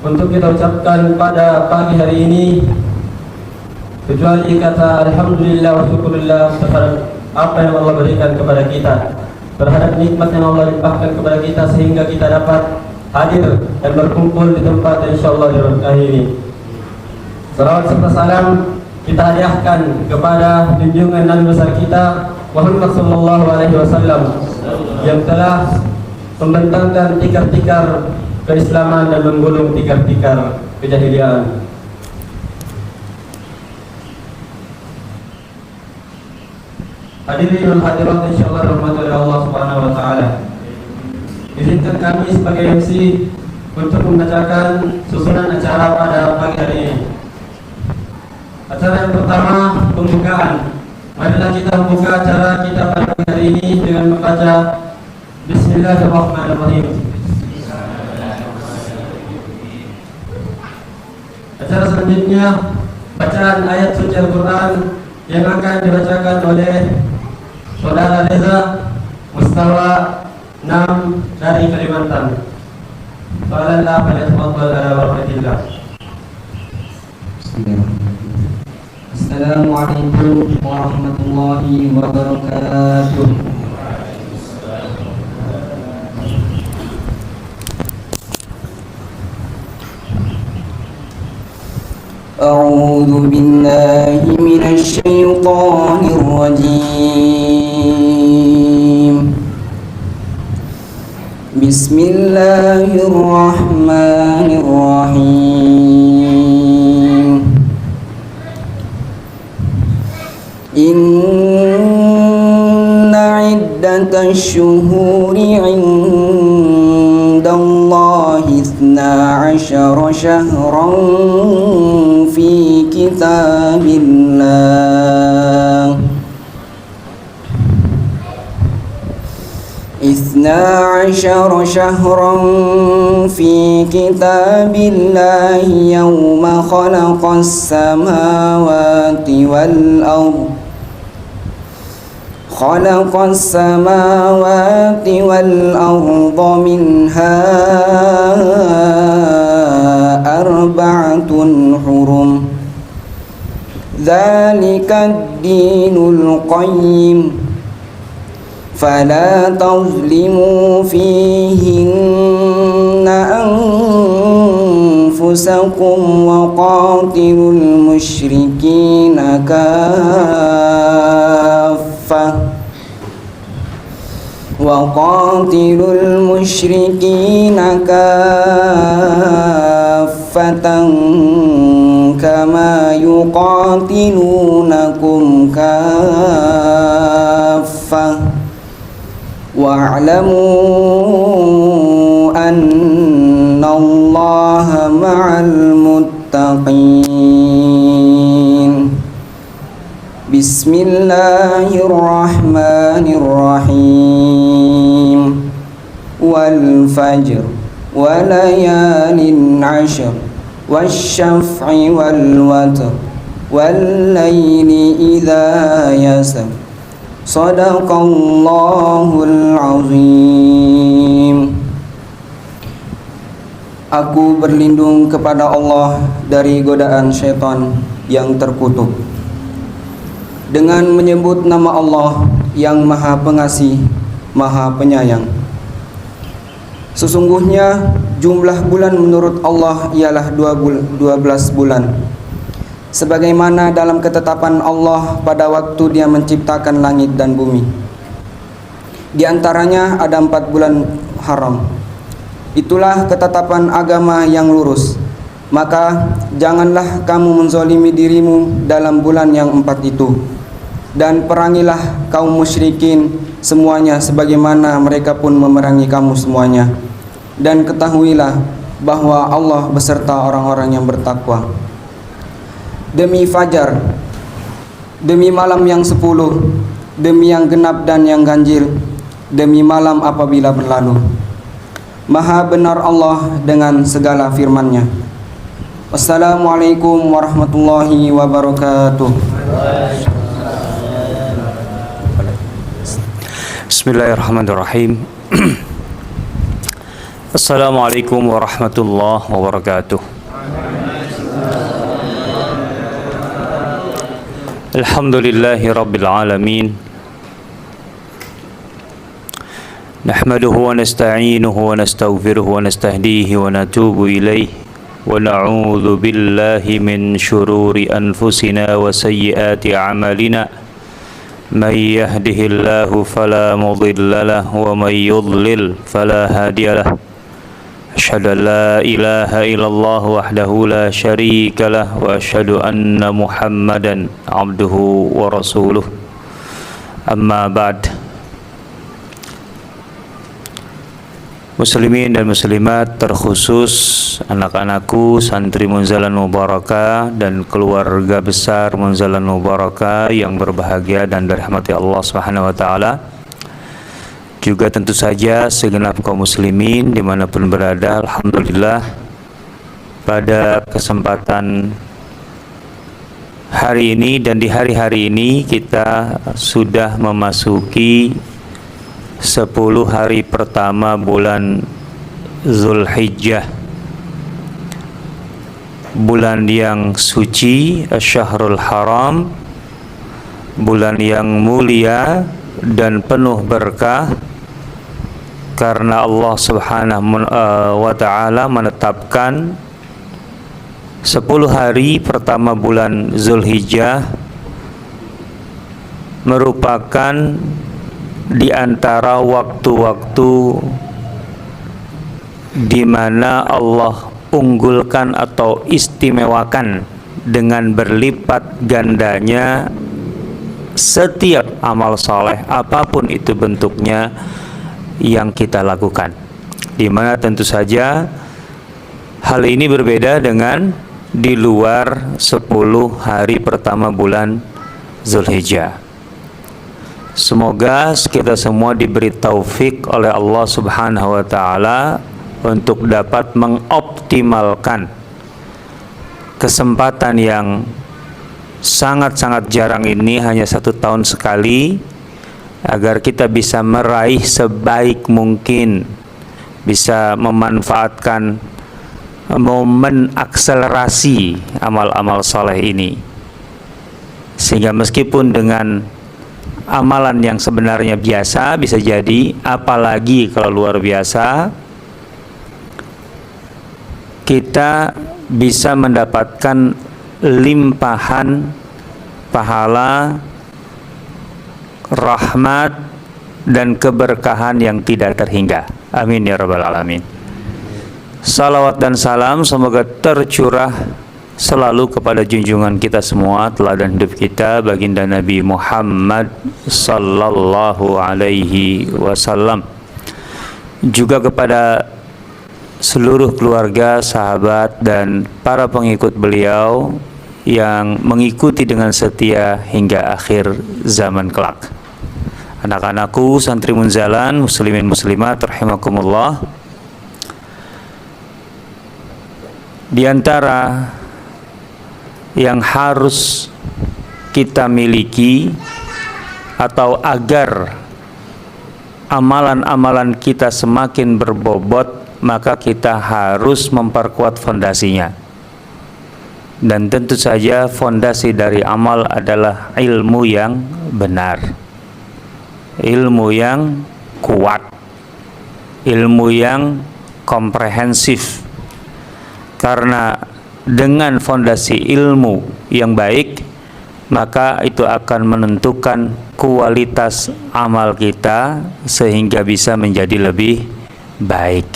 untuk kita ucapkan pada pagi hari ini kecuali kata alhamdulillah wa syukurillah terhadap apa yang Allah berikan kepada kita, terhadap nikmat yang Allah limpahkan kepada kita sehingga kita dapat hadir dan berkumpul di tempat yang insyaallah diberkahi ini. Salawat serta salam kita hadiahkan kepada junjungan Nabi besar kita Muhammad sallallahu alaihi wasallam yang telah membentangkan tikar-tikar keislaman dan menggulung tikar-tikar kejahiliaan. Hadirin dan hadirat insyaallah rahmat oleh Allah Subhanahu wa taala. Izinkan kami sebagai MC untuk membacakan susunan acara pada pagi hari ini. Acara yang pertama, pembukaan. Marilah kita membuka acara kita pada pagi hari ini dengan membaca Bismillahirrahmanirrahim. Acara selanjutnya bacaan ayat suci Al-Quran yang akan dibacakan oleh Saudara Reza Mustawa 6 dari Kalimantan. Sallallahu alaihi wasallam. Assalamualaikum warahmatullahi wabarakatuh. A'udzu billahi minasy syaithanir rajim. Bismillahirrahmanirrahim. Inna iddatash syuhuri 'indallahi 12 syahran fi kitabillah 12 syahran fi kitabillah yawma khalaqas samawati wal ardh khalaqas samawati wal ardha minha arba'atun hurum dzalikad dinul qayyim fala tazlimu fihinna anfusakum wa qatilul musyrikina kaffah وَقَاتِلُوا الْمُشْرِكِينَ كَافَّةً كَمَا يُقَاتِلُونَكُمْ كَافَّةً وَاعْلَمُوا أَنَّ اللَّهَ مَعَ الْمُتَّقِينَ Bismillahirrahmanirrahim. Wal fajr wa layalin 'ashr wasyaf'i wal watr wal laili idza yasr. Shadaqallahul azim. Aku berlindung kepada Allah dari godaan syaitan yang terkutuk dengan menyebut nama Allah yang Maha Pengasih, Maha Penyayang. Sesungguhnya jumlah bulan menurut Allah ialah 12 bulan, sebagaimana dalam ketetapan Allah pada waktu Dia menciptakan langit dan bumi. Di antaranya ada 4 bulan haram. Itulah ketetapan agama yang lurus. Maka janganlah kamu menzalimi dirimu dalam bulan yang 4 itu, dan perangilah kaum musyrikin semuanya sebagaimana mereka pun memerangi kamu semuanya. Dan ketahuilah bahwa Allah beserta orang-orang yang bertakwa. Demi fajar, demi malam yang 10, demi yang genap dan yang ganjil, demi malam apabila berlalu. Maha benar Allah dengan segala firman-Nya. Wassalamualaikum warahmatullahi wabarakatuh. Bismillahirrahmanirrahim. Assalamualaikum warahmatullahi wabarakatuh. Alhamdulillahi rabbil alamin. Nahmaduhu wa nasta'inuhu wa nastaghfiruhu wa nastahdihi wa natubu ilayhi wa na'udzu billahi min shururi anfusina wa sayyiati a'malina. من يهده الله فلا مضل له ومن يضلل فلا هادي له أشهد أن لا إله إلا الله وحده لا شريك له وأشهد أن محمدا عبده ورسوله أما بعد. Muslimin dan muslimat, terkhusus anak-anakku santri Munzalan Mubarakah dan keluarga besar Munzalan Mubarakah yang berbahagia dan dirahmati Allah Subhanahu wa taala. Juga tentu saja segenap kaum muslimin dimanapun berada, alhamdulillah pada kesempatan hari ini dan di hari-hari ini kita sudah memasuki 10 hari pertama bulan Zulhijjah, bulan yang suci, Syahrul Haram, bulan yang mulia dan penuh berkah, karena Allah Subhanahu wa ta'ala menetapkan 10 hari pertama bulan Zulhijjah merupakan di antara waktu-waktu di mana Allah unggulkan atau istimewakan dengan berlipat gandanya setiap amal soleh apapun itu bentuknya yang kita lakukan, di mana tentu saja hal ini berbeda dengan di luar 10 hari pertama bulan Zulhijjah. Semoga kita semua diberi taufik oleh Allah Subhanahu wa ta'ala untuk dapat mengoptimalkan kesempatan yang sangat-sangat jarang ini, hanya 1 tahun sekali, agar kita bisa meraih sebaik mungkin, bisa memanfaatkan momen akselerasi amal-amal soleh ini, sehingga meskipun dengan amalan yang sebenarnya biasa bisa jadi, apalagi kalau luar biasa, kita bisa mendapatkan limpahan pahala, rahmat dan keberkahan yang tidak terhingga. Amin ya rabbal alamin. Salawat dan salam semoga tercurah selalu kepada junjungan kita semua, teladan hidup kita, baginda Nabi Muhammad sallallahu alaihi wasallam, juga kepada seluruh keluarga, sahabat dan para pengikut beliau yang mengikuti dengan setia hingga akhir zaman kelak. Anak-anakku santri Munzalan, muslimin muslimat rahimakumullah, di antara yang harus kita miliki atau agar amalan-amalan kita semakin berbobot, maka kita harus memperkuat fondasinya. Dan tentu saja fondasi dari amal adalah ilmu yang benar, ilmu yang kuat, ilmu yang komprehensif. Karena dengan fondasi ilmu yang baik, maka itu akan menentukan kualitas amal kita sehingga bisa menjadi lebih baik.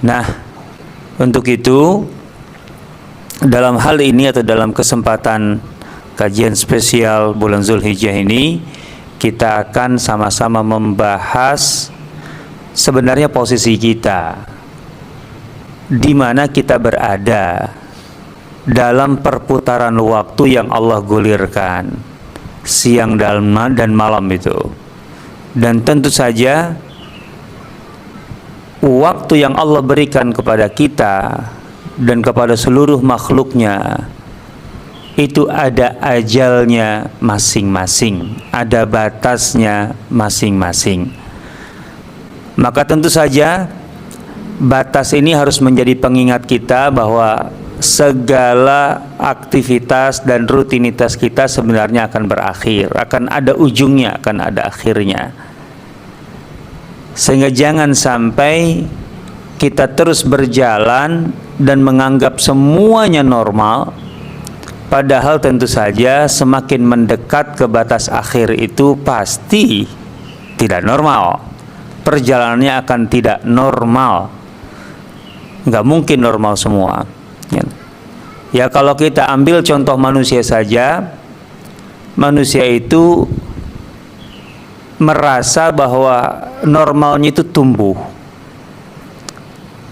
Nah, untuk itu dalam hal ini atau dalam kesempatan kajian spesial bulan Zulhijjah ini, kita akan sama-sama membahas sebenarnya posisi kita, di mana kita berada dalam perputaran waktu yang Allah gulirkan siang dan malam itu. Dan tentu saja waktu yang Allah berikan kepada kita dan kepada seluruh makhluknya itu ada ajalnya masing-masing, ada batasnya masing-masing. Maka tentu saja batas ini harus menjadi pengingat kita bahwa segala aktivitas dan rutinitas kita sebenarnya akan berakhir, akan ada ujungnya, akan ada akhirnya. Sehingga jangan sampai kita terus berjalan dan menganggap semuanya normal, padahal tentu saja semakin mendekat ke batas akhir itu pasti tidak normal. Perjalanannya akan tidak normal, nggak mungkin normal semua. Ya kalau kita ambil contoh manusia saja, manusia itu merasa bahwa normalnya itu tumbuh,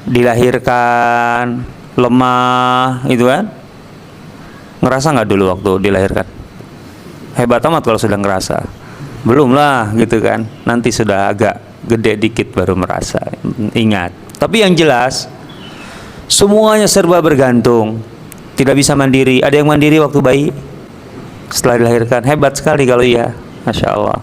dilahirkan lemah, itu kan? Ngerasa nggak dulu waktu dilahirkan? Hebat amat kalau sudah ngerasa. Belum lah gitu kan, nanti sudah agak gede dikit baru merasa. Ingat, tapi yang jelas semuanya serba bergantung, tidak bisa mandiri. Ada yang mandiri waktu bayi setelah dilahirkan? Hebat sekali kalau iya, Masya Allah.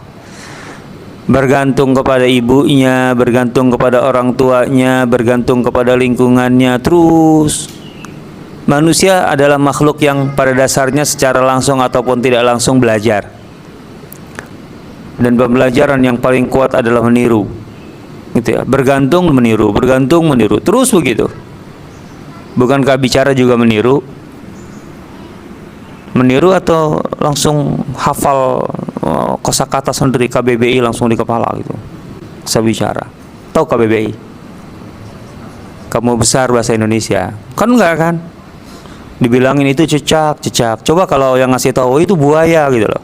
Bergantung kepada ibunya, bergantung kepada orang tuanya, bergantung kepada lingkungannya. Terus manusia adalah makhluk yang pada dasarnya secara langsung ataupun tidak langsung belajar, dan pembelajaran yang paling kuat adalah meniru, gitu ya. Bergantung meniru, bergantung meniru, terus begitu. Bukankah bicara juga meniru? Meniru atau langsung hafal kosakata sendiri KBBI langsung di kepala gitu? Saya bicara. Tahu KBBI? Kamu besar bahasa Indonesia. Kan enggak kan? Dibilangin itu cecak. Coba kalau yang ngasih tahu itu buaya gitu loh,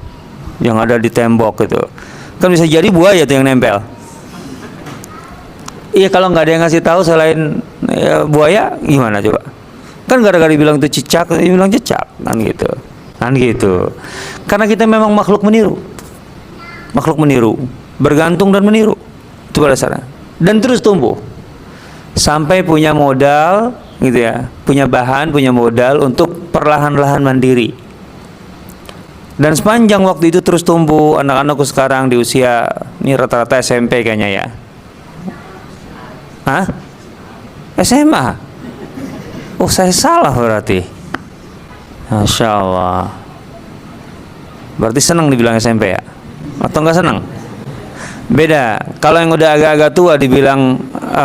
yang ada di tembok gitu. Kan bisa jadi buaya tuh yang nempel. Iya, kalau nggak ada yang ngasih tahu selain ya, buaya, gimana coba? Kan gara-gara dibilang itu cicak, dibilang cecak, kan gitu. Karena kita memang makhluk meniru, bergantung dan meniru, itu pada dasarnya. Dan terus tumbuh sampai punya modal, gitu ya, punya bahan, punya modal untuk perlahan-lahan mandiri. Dan sepanjang waktu itu terus tumbuh. Anak-anakku sekarang di usia ini rata-rata SMP kayaknya ya. Hah? SMA? Oh, saya salah berarti. Masya Allah. Berarti senang dibilang SMP ya? Atau enggak senang? Beda. Kalau yang udah agak-agak tua dibilang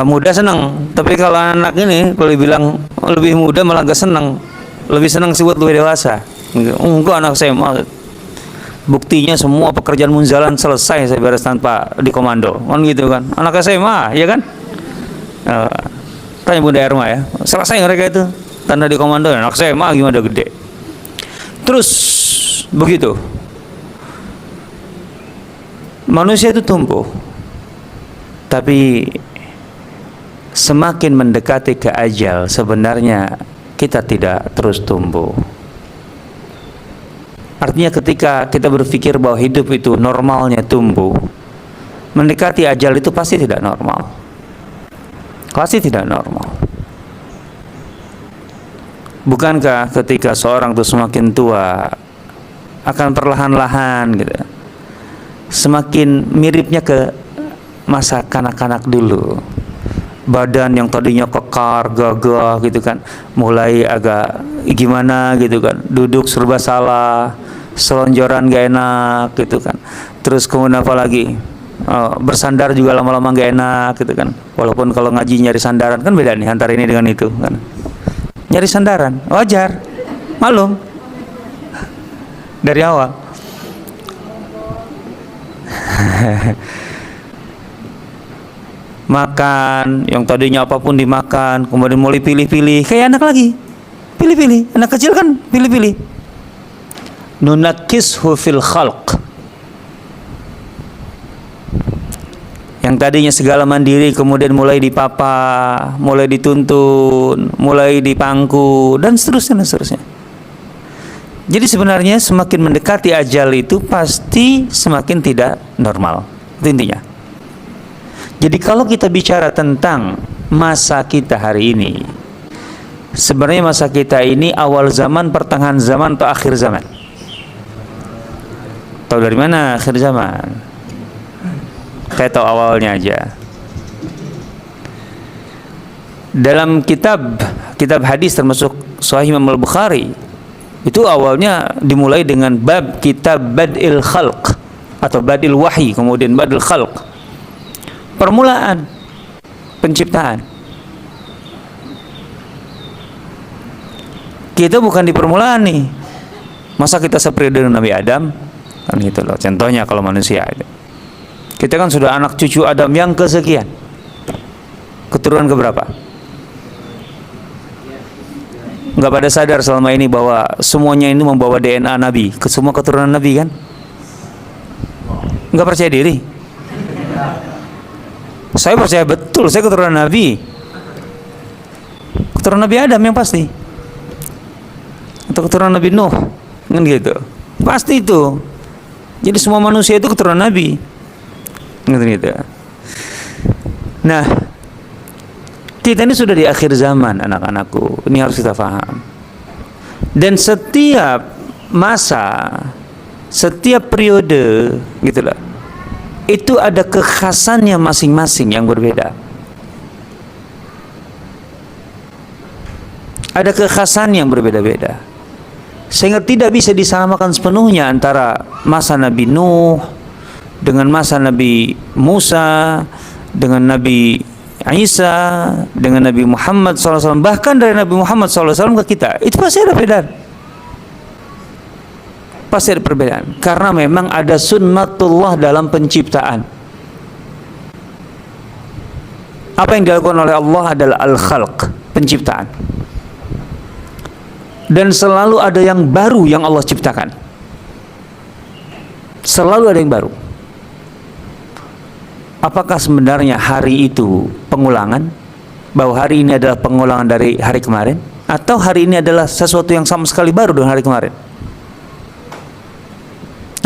muda senang. Tapi kalau anak ini kalau dibilang lebih muda malah gak senang. Lebih senang sih buat lebih dewasa. Enggak, anak SMA. Buktinya semua pekerjaan munzalan selesai saya beres tanpa dikomando. Kan gitu kan? Anak SMA, ya kan? Tanya Bunda Erma ya, selesai mereka itu tanda di komando. Anak SMA gimana udah gede. Terus begitu manusia itu tumbuh, tapi semakin mendekati ke ajal sebenarnya kita tidak terus tumbuh. Artinya ketika kita berpikir bahwa hidup itu normalnya tumbuh, mendekati ajal itu pasti tidak normal. Pasti tidak normal. Bukankah ketika seorang itu semakin tua akan perlahan-lahan gitu, semakin miripnya ke masa kanak-kanak dulu. Badan yang tadinya kekar, gagah gitu kan, mulai agak gimana gitu kan, duduk serba salah, selonjoran gak enak gitu kan. Terus kemudian apa lagi? Bersandar juga lama-lama gak enak gitu kan. Walaupun kalau ngaji nyari sandaran kan beda nih antara ini dengan itu kan. Nyari sandaran wajar, malum dari awal. Makan yang tadinya apapun dimakan, kemudian mulai pilih-pilih kayak anak lagi. Pilih-pilih, anak kecil kan pilih-pilih. Nunakishu fil khalq. Yang tadinya segala mandiri kemudian mulai dipapa, mulai dituntun, mulai dipangku, dan seterusnya. Jadi sebenarnya semakin mendekati ajal itu pasti semakin tidak normal. Itu intinya. Jadi kalau kita bicara tentang masa kita hari ini, sebenarnya masa kita ini awal zaman, pertengahan zaman, atau akhir zaman? Tahu dari mana akhir zaman? Saya tahu awalnya aja. dalam kitab hadis termasuk Sahih Imam Al-Bukhari itu awalnya dimulai dengan bab kitab Bad'il Khalq atau Bad'il Wahyi, kemudian Bad'il Khalq, permulaan penciptaan. Kita bukan di permulaan nih. Masa kita seperti dengan Nabi Adam? Kan gitu loh. Contohnya kalau manusia itu. Kita kan sudah anak cucu Adam yang kesekian. Keturunan keberapa? Nggak pada sadar selama ini bahwa semuanya ini membawa DNA Nabi, ke semua keturunan Nabi kan? Nggak percaya diri? Saya percaya betul, saya keturunan Nabi. Keturunan Nabi Adam yang pasti. Atau keturunan Nabi Nuh, kan gitu. Pasti itu. Jadi semua manusia itu keturunan Nabi. Gitu. Nah, kita ini sudah di akhir zaman, anak-anakku. Ini harus kita paham. Dan setiap masa, setiap periode, gitulah, itu ada kekhasannya masing-masing yang berbeda. Ada kekhasan yang berbeda-beda. Sehingga tidak bisa disamakan sepenuhnya antara masa Nabi Nuh dengan masa Nabi Musa, dengan Nabi Isa, dengan Nabi Muhammad SAW, bahkan dari Nabi Muhammad SAW ke kita. Itu pasti ada perbedaan. Pasti ada perbedaan. Karena memang ada sunnatullah dalam penciptaan. Apa yang dilakukan oleh Allah adalah al-khalq, penciptaan. Dan selalu ada yang baru yang Allah ciptakan. Selalu ada yang baru. Apakah sebenarnya hari itu pengulangan? Bahwa hari ini adalah pengulangan dari hari kemarin? Atau hari ini adalah sesuatu yang sama sekali baru dengan hari kemarin?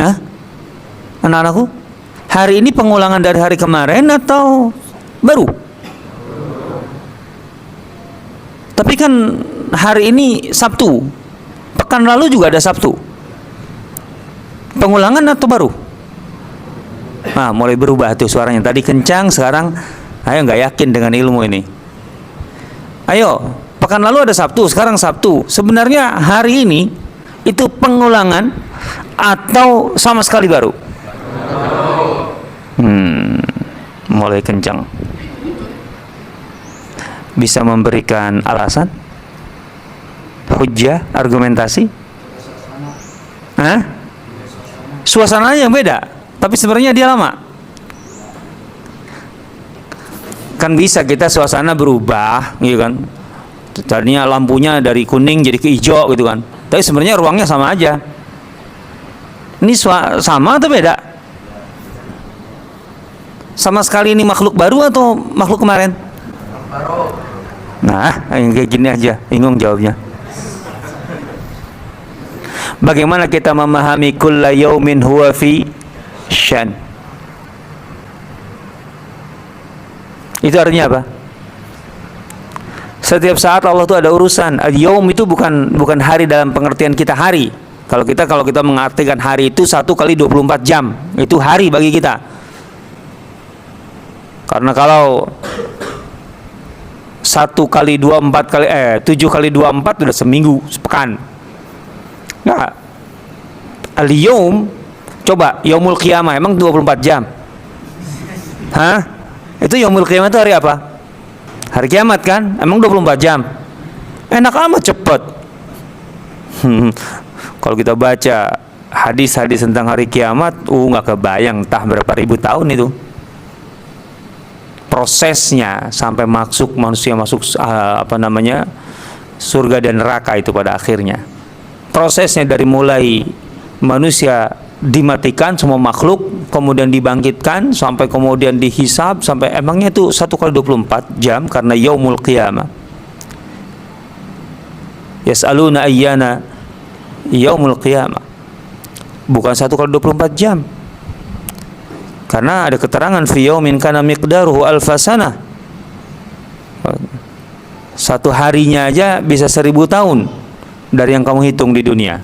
Hah? Anak-anakku? Hari ini pengulangan dari hari kemarin atau baru? Tapi kan hari ini Sabtu, pekan lalu juga ada Sabtu. Pengulangan atau baru? Nah, mulai berubah tuh suaranya. Tadi kencang, sekarang ayo nggak yakin dengan ilmu ini. Ayo, pekan lalu ada Sabtu, sekarang Sabtu. Sebenarnya hari ini itu pengulangan atau sama sekali baru? Mulai kencang. Bisa memberikan alasan? Hujjah, argumentasi? Hah? Suasananya yang beda, tapi sebenarnya dia lama. Kan bisa kita suasana berubah, gitu kan? Tadinya lampunya dari kuning jadi ke hijau, gitu kan? Tapi sebenarnya ruangnya sama aja. Ini sama atau beda? Sama sekali ini makhluk baru atau makhluk kemarin? Nah, kayak gini aja, bingung jawabnya. Bagaimana kita memahami kulla yaumin huwa fi syan? Itu artinya apa? Setiap saat Allah itu ada urusan. Al-yaum itu bukan hari dalam pengertian kita hari. Kalau kita mengartikan hari itu 1 kali 24 jam, itu hari bagi kita. Karena kalau 1 kali 24 kali 7 kali 24 udah seminggu, sepekan. Nah, al-yaum, coba yaumul qiyamah emang 24 jam. Hah? Itu yaumul qiyamah itu hari apa? Hari kiamat kan? Emang 24 jam. Enak amat cepet. Kalau kita baca hadis-hadis tentang hari kiamat, nggak kebayang entah berapa ribu tahun itu. Prosesnya sampai manusia masuk surga dan neraka itu pada akhirnya. Prosesnya dari mulai manusia dimatikan semua makhluk, kemudian dibangkitkan sampai kemudian dihisab, sampai emangnya itu 1 kali 24 jam karena yaumul qiyamah. Yas'aluna ayyana yaumul qiyamah. Bukan 1 kali 24 jam. Karena ada keterangan fi yaumin kana miqdaruhu alfasanah. Satu harinya aja bisa 1000 tahun dari yang kamu hitung di dunia.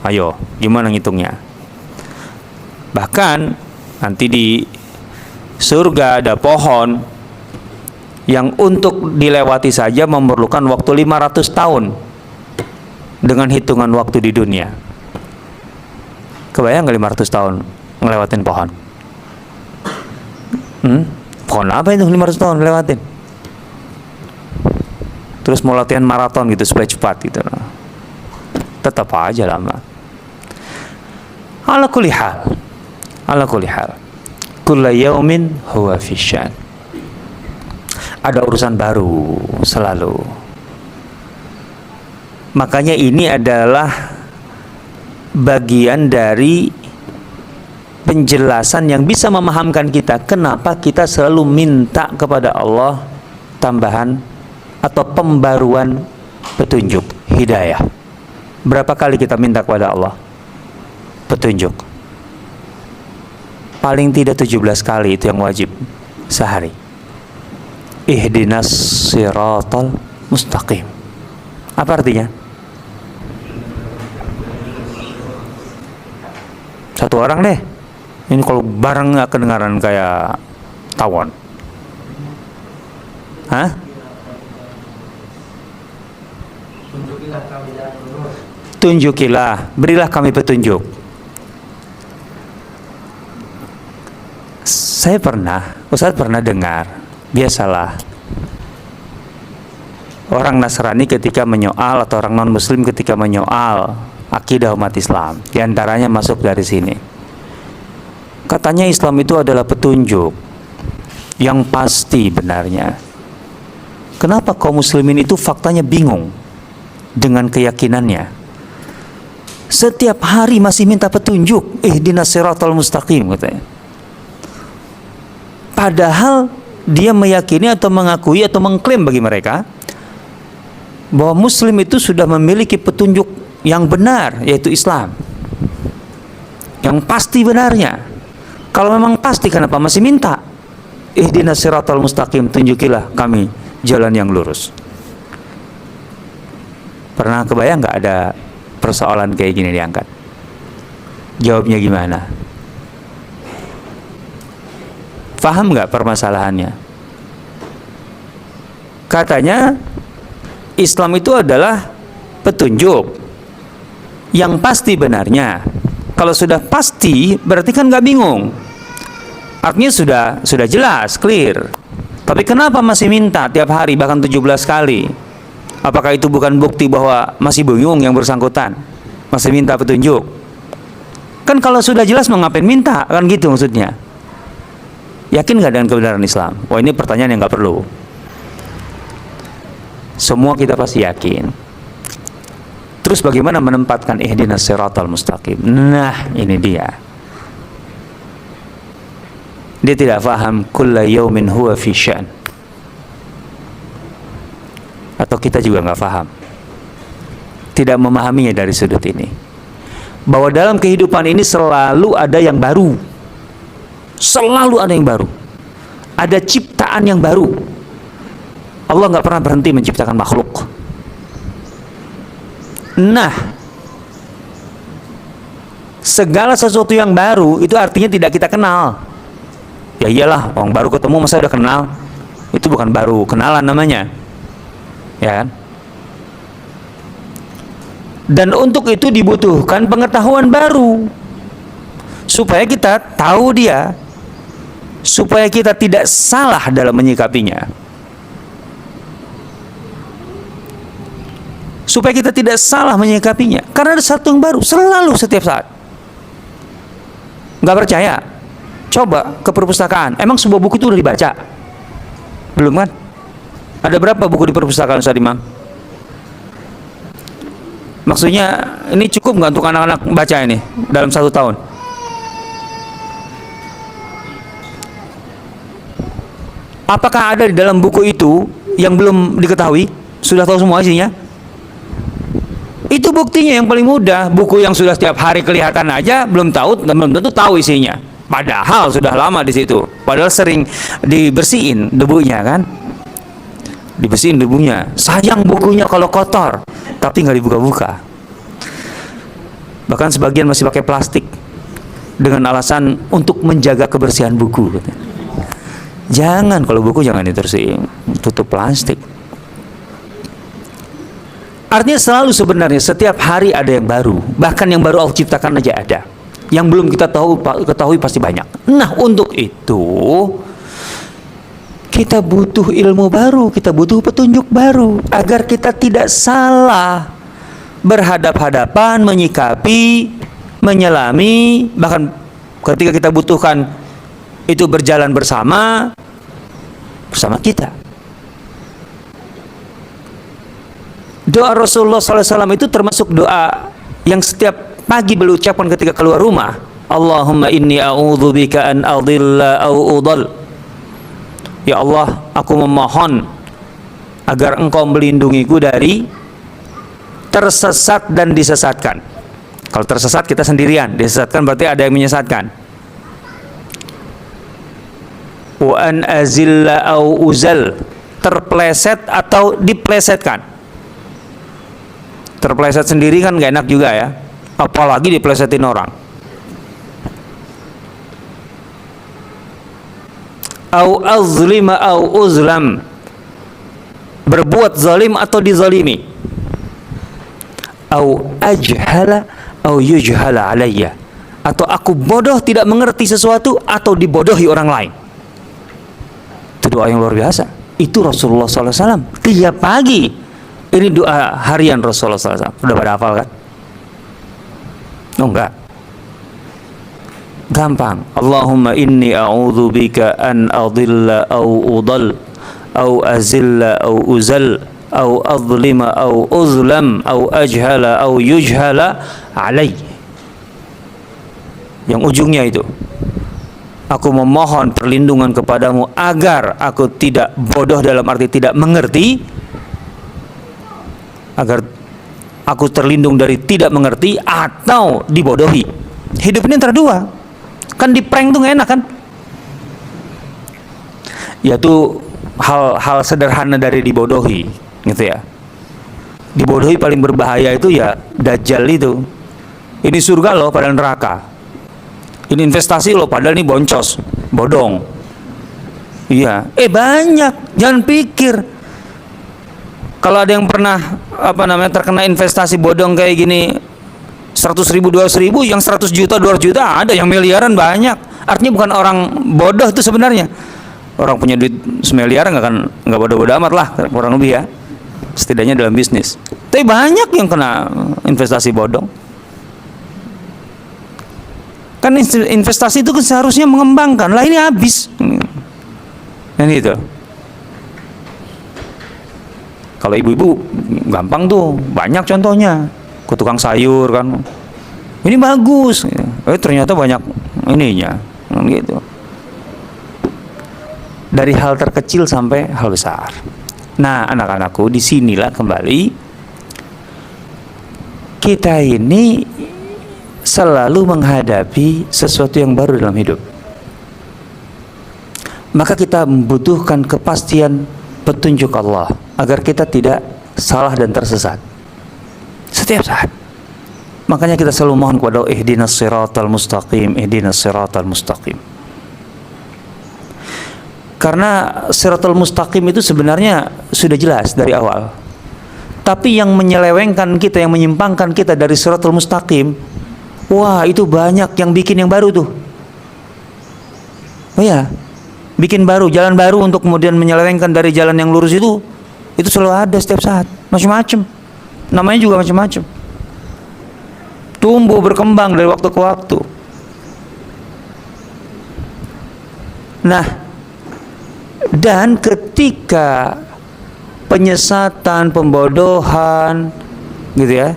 Ayo, gimana ngitungnya? Bahkan nanti di surga ada pohon yang untuk dilewati saja memerlukan waktu 500 tahun dengan hitungan waktu di dunia. Kebayang nggak 500 tahun ngelewatin pohon? Pohon apa itu 500 tahun ngelewatin? Terus mau latihan maraton gitu supaya cepat gitu. Tetap aja lama. Ala kulli hal. Kullu yaumin huwa fi syan. Ada urusan baru selalu. Makanya ini adalah bagian dari penjelasan yang bisa memahamkan kita kenapa kita selalu minta kepada Allah tambahan atau pembaruan petunjuk, hidayah. Berapa kali kita minta kepada Allah petunjuk? Paling tidak 17 kali, itu yang wajib sehari. Ihdinas siratal mustaqim. Apa artinya? Satu orang deh. Ini kalau bareng nggak kedengaran kayak tawon. Hah? Tunjukilah, berilah kami petunjuk. Ustaz pernah dengar, biasalah orang Nasrani ketika menyoal atau orang non Muslim ketika menyoal akidah umat Islam, diantaranya masuk dari sini. Katanya Islam itu adalah petunjuk yang pasti benarnya. Kenapa kaum muslimin itu faktanya bingung dengan keyakinannya? Setiap hari masih minta petunjuk, ihdinas siratal mustaqim katanya. Padahal dia meyakini atau mengakui atau mengklaim bagi mereka bahwa muslim itu sudah memiliki petunjuk yang benar, yaitu Islam. Yang pasti benarnya. Kalau memang pasti, kenapa masih minta? Ihdinas siratal mustaqim, tunjukilah kami jalan yang lurus. Pernah kebayang nggak ada persoalan kayak gini diangkat? Jawabnya gimana? Paham nggak permasalahannya? Katanya Islam itu adalah petunjuk yang pasti benarnya. Kalau sudah pasti berarti kan nggak bingung. Artinya sudah jelas, clear. Tapi kenapa masih minta tiap hari bahkan 17 kali? Apakah itu bukan bukti bahwa masih bingung yang bersangkutan? Masih minta petunjuk? Kan kalau sudah jelas mengapain minta? Kan gitu maksudnya. Yakin nggak dengan kebenaran Islam? Wah, ini pertanyaan yang nggak perlu. Semua kita pasti yakin. Terus bagaimana menempatkan ihdinas siratal mustaqim? Nah, ini dia. Dia tidak paham kullu yaumin huwa fi syan. Atau kita juga nggak paham. Tidak memahaminya dari sudut ini. Bahwa dalam kehidupan ini selalu ada yang baru. Selalu ada yang baru. Ada ciptaan yang baru. Allah nggak pernah berhenti menciptakan makhluk. Nah, segala sesuatu yang baru itu artinya tidak kita kenal. Ya iyalah, orang baru ketemu masa udah kenal? Itu bukan baru, kenalan namanya. Ya kan? Dan untuk itu dibutuhkan pengetahuan baru supaya kita tahu dia, supaya kita tidak salah dalam menyikapinya, supaya kita tidak salah menyikapinya. Karena ada satu yang baru selalu, setiap saat. Nggak percaya? Coba ke perpustakaan. Emang sebuah buku itu udah dibaca? Belum kan? Ada berapa buku di perpustakaan Ustaz Imam? Maksudnya ini cukup nggak untuk anak-anak baca ini dalam 1 tahun? Apakah ada di dalam buku itu yang belum diketahui? Sudah tahu semua isinya? Itu buktinya yang paling mudah. Buku yang sudah setiap hari kelihatan aja belum tahu, belum tentu tahu isinya. Padahal sudah lama di situ. Padahal sering dibersihin debunya kan? Dibersihin debunya. Sayang bukunya kalau kotor, tapi nggak dibuka-buka. Bahkan sebagian masih pakai plastik dengan alasan untuk menjaga kebersihan buku. Jangan, kalau buku jangan diterusin tutup plastik. Artinya selalu sebenarnya setiap hari ada yang baru. Bahkan yang baru Allah ciptakan aja ada. Yang belum kita ketahui pasti banyak. Nah, untuk itu kita butuh ilmu baru, kita butuh petunjuk baru agar kita tidak salah berhadap-hadapan, menyikapi, menyelami, bahkan ketika kita butuhkan itu berjalan bersama kita. Doa Rasulullah SAW itu termasuk doa yang setiap pagi beliau ucapkan ketika keluar rumah. Allahumma inni a'udzubika an adilla au udal. Ya Allah, aku memohon agar engkau melindungiku dari tersesat dan disesatkan. Kalau tersesat kita sendirian, disesatkan berarti ada yang menyesatkan. Wa an azilla au uzal, terpleset atau diplesetkan. Terpleset sendiri kan gak enak juga ya, apalagi diplesetin orang. Au azlima au uzlam, berbuat zalim atau dizalimi. Au ajhala au yujhala alayya, atau aku bodoh tidak mengerti sesuatu atau dibodohi orang lain. Itu doa yang luar biasa. Itu Rasulullah SAW tiap pagi. Ini doa harian Rasulullah SAW. Udah pada hafal kan? Oh enggak. Gampang. Allahumma inni a'udzubika an adilla au udal au azilla au uzal au azlima au uzlam au ajhala au yujhala alai. Yang ujungnya itu, aku memohon perlindungan kepadamu agar aku tidak bodoh dalam arti tidak mengerti, agar aku terlindung dari tidak mengerti atau dibodohi. Hidup ini antara dua. Kan di prank tuh gak enak kan? Yaitu hal-hal sederhana dari dibodohi, gitu ya. Dibodohi paling berbahaya itu ya Dajjal itu. Ini surga loh padahal neraka. Ini investasi loh padahal ini boncos, bodong. Iya, banyak. Jangan pikir kalau ada yang pernah terkena investasi bodong kayak gini 100 ribu, 200 ribu, yang 100 juta, 200 juta ada, yang miliaran banyak. Artinya bukan orang bodoh itu sebenarnya. Orang punya duit semiliar nggak bodoh-bodoh amat lah, kurang lebih ya. Setidaknya dalam bisnis. Tapi banyak yang kena investasi bodong. Kan investasi itu kan seharusnya mengembangkan. Lah ini habis. Ini itu. Kalau ibu-ibu gampang tuh, banyak contohnya. Ke tukang sayur kan, ini bagus, ternyata banyak ininya, gitu. Dari hal terkecil sampai hal besar. Nah, anak-anakku, disinilah kembali kita ini selalu menghadapi sesuatu yang baru dalam hidup. Maka kita membutuhkan kepastian petunjuk Allah agar kita tidak salah dan tersesat setiap saat. Makanya kita selalu mohon kepada Allah, ihdinas siratal mustaqim, ihdinas siratal mustaqim. Karena siratal mustaqim itu sebenarnya sudah jelas dari awal. Tapi yang menyelewengkan kita, yang menyimpangkan kita dari siratal mustaqim, wah itu banyak yang bikin yang baru tuh. Oh ya, bikin baru, jalan baru untuk kemudian menyelewengkan dari jalan yang lurus itu selalu ada setiap saat, macam-macam. Namanya juga macam-macam. Tumbuh berkembang dari waktu ke waktu. Nah, dan ketika penyesatan, pembodohan, gitu ya,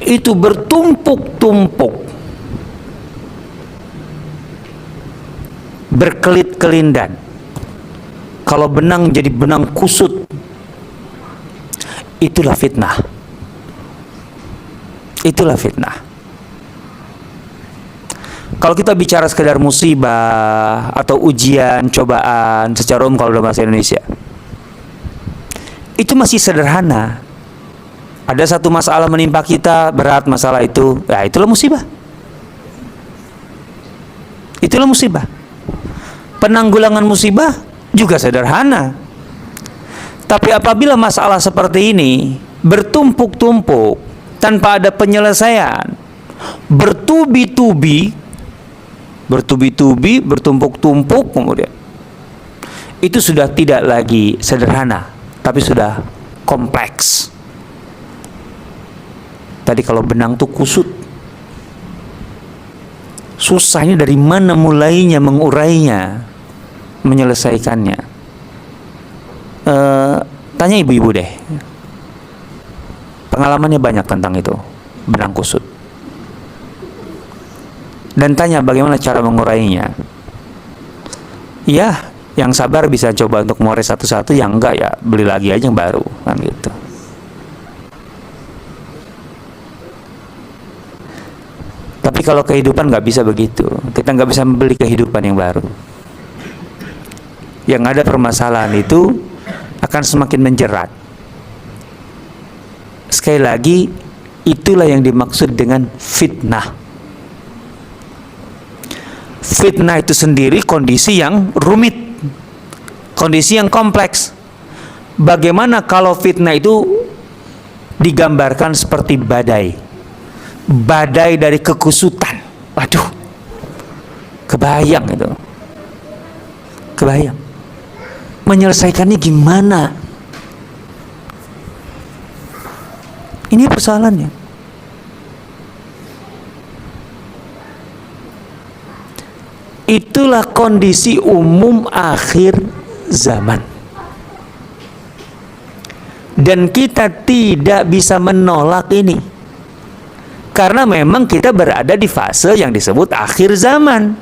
itu bertumpuk-tumpuk, berkelit-kelindan. Kalau benang jadi benang kusut, itulah fitnah. Itulah fitnah. Kalau kita bicara sekedar musibah atau ujian, cobaan secara umum kalau dalam bahasa Indonesia, itu masih sederhana. Ada satu masalah menimpa kita, berat masalah itu, ya itulah musibah. Itulah musibah. penanggulangan musibah juga sederhana. Tapi apabila masalah seperti ini bertumpuk-tumpuk tanpa ada penyelesaian, bertubi-tubi, bertumpuk-tumpuk, kemudian itu sudah tidak lagi sederhana, tapi sudah kompleks. Tadi kalau benang tuh kusut, susahnya dari mana mulainya, mengurainya, menyelesaikannya. Tanya ibu-ibu deh, pengalamannya banyak tentang itu, benang kusut. Dan tanya bagaimana cara mengurainya. Ya, yang sabar bisa coba untuk mengurai satu-satu, yang enggak ya beli lagi aja yang baru, kan gitu. Tapi kalau kehidupan nggak bisa begitu, kita nggak bisa membeli kehidupan yang baru. Yang ada permasalahan itu akan semakin menjerat. Sekali lagi, itulah yang dimaksud dengan fitnah. Fitnah itu sendiri kondisi yang rumit, kondisi yang kompleks. Bagaimana kalau fitnah itu digambarkan seperti badai, badai dari kekusutan. Waduh, kebayang itu, kebayang. Menyelesaikannya gimana? Ini persoalannya. Itulah kondisi umum akhir zaman. Dan kita tidak bisa menolak ini. Karena memang kita berada di fase yang disebut akhir zaman.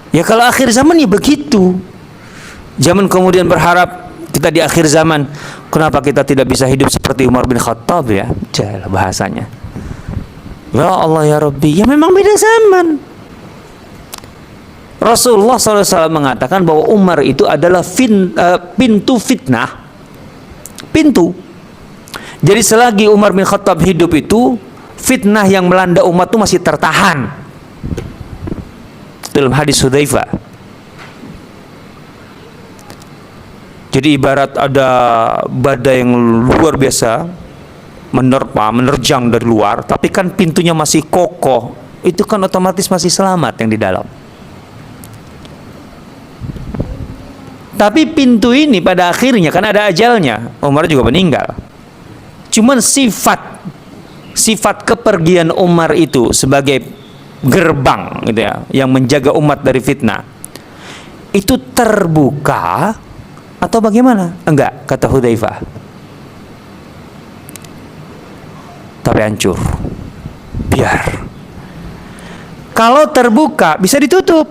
Ya kalau akhir zaman ya begitu. Jangan kemudian berharap kita di akhir zaman, kenapa kita tidak bisa hidup seperti Umar bin Khattab ya? Jalan bahasanya. Ya Allah ya Rabbi, ya memang beda zaman. Rasulullah SAW mengatakan bahwa Umar itu adalah pintu fitnah. Pintu. Jadi selagi Umar bin Khattab hidup itu, fitnah yang melanda umat itu masih tertahan. Dalam hadis Hudzaifah. Jadi ibarat ada badai yang luar biasa menerjang dari luar, tapi kan pintunya masih kokoh, itu kan otomatis masih selamat yang di dalam. Tapi pintu ini pada akhirnya kan ada ajalnya. Umar juga meninggal. Cuman sifat kepergian Umar itu sebagai gerbang gitu ya, yang menjaga umat dari fitnah, itu terbuka atau bagaimana? Enggak, kata Hudzaifah. Tapi hancur. Biar. Kalau terbuka bisa ditutup.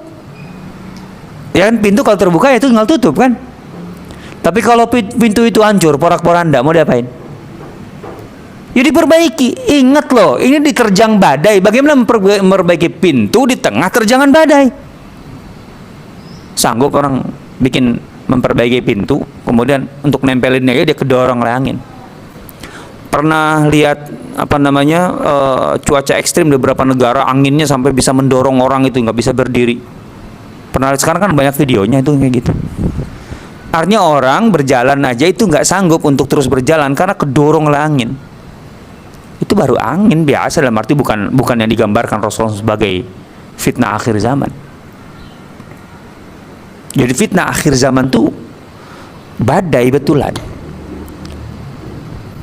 Ya kan, pintu kalau terbuka ya itu tinggal tutup kan. Tapi kalau pintu itu hancur, porak-poranda, mau diapain? Ya diperbaiki. Ingat loh, ini diterjang badai. Bagaimana memperbaiki pintu di tengah terjangan badai? Sanggup orang memperbaiki pintu, kemudian untuk nempelinnya dia kedorong oleh angin. Pernah lihat cuaca ekstrim di beberapa negara, anginnya sampai bisa mendorong orang itu nggak bisa berdiri. Pernah lihat, sekarang kan banyak videonya itu kayak gitu. Artinya orang berjalan aja itu nggak sanggup untuk terus berjalan karena kedorong oleh angin. Itu baru angin biasa, dalam arti bukan yang digambarkan Rasulullah sebagai fitnah akhir zaman. Jadi fitnah akhir zaman tuh badai betulan.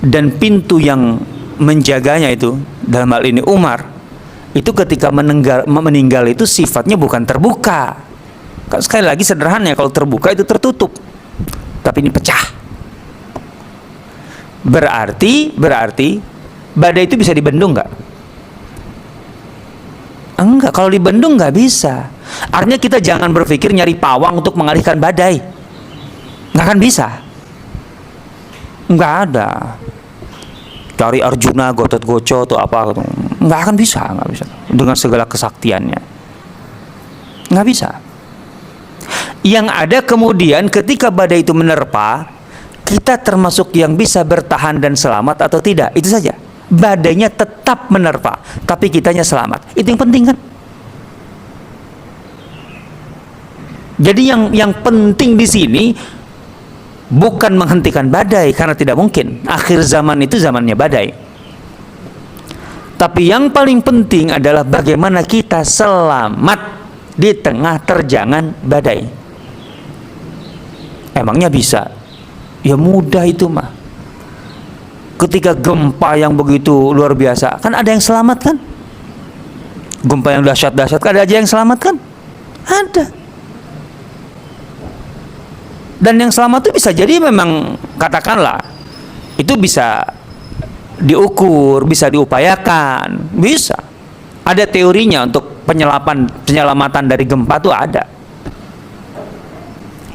Dan pintu yang menjaganya itu, dalam hal ini Umar, itu ketika meninggal itu sifatnya bukan terbuka. Sekali lagi sederhana, kalau terbuka itu tertutup. Tapi ini pecah. Berarti badai itu bisa dibendung nggak? Enggak, kalau dibendung nggak bisa. Artinya kita jangan berpikir nyari pawang untuk mengalihkan badai. Nggak akan bisa. Nggak ada. Cari Arjuna, Gotot Goco atau apa gitu. Nggak akan bisa, nggak bisa. Dengan segala kesaktiannya. Nggak bisa. Yang ada kemudian ketika badai itu menerpa, kita termasuk yang bisa bertahan dan selamat atau tidak. Itu saja. Badainya tetap menerpa, tapi kitanya selamat. Itu yang penting kan? Jadi yang penting di sini bukan menghentikan badai, karena tidak mungkin. Akhir zaman itu zamannya badai. Tapi yang paling penting adalah bagaimana kita selamat di tengah terjangan badai. Emangnya bisa? Ya mudah itu mah. Ketika gempa yang begitu luar biasa, kan ada yang selamat kan? Gempa yang dahsyat-dahsyat, kan ada aja yang selamat kan? Ada. Dan yang selamat itu bisa jadi memang, katakanlah, itu bisa diukur, bisa diupayakan, bisa. Ada teorinya untuk penyelamatan dari gempa itu ada.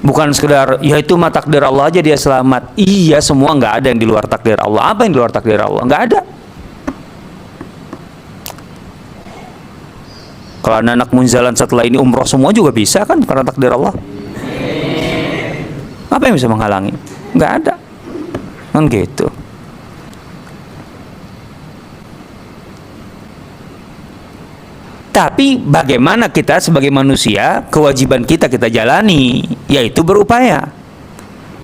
Bukan sekedar, ya itu mah takdir Allah aja dia selamat. Iya, semua nggak ada yang di luar takdir Allah. Apa yang di luar takdir Allah? Nggak ada. Kalau anak munzalan setelah ini umroh semua juga bisa kan, karena takdir Allah. Apa yang bisa menghalangi? Nggak ada. Kan gitu. Tapi bagaimana kita sebagai manusia, kewajiban kita jalani, yaitu berupaya.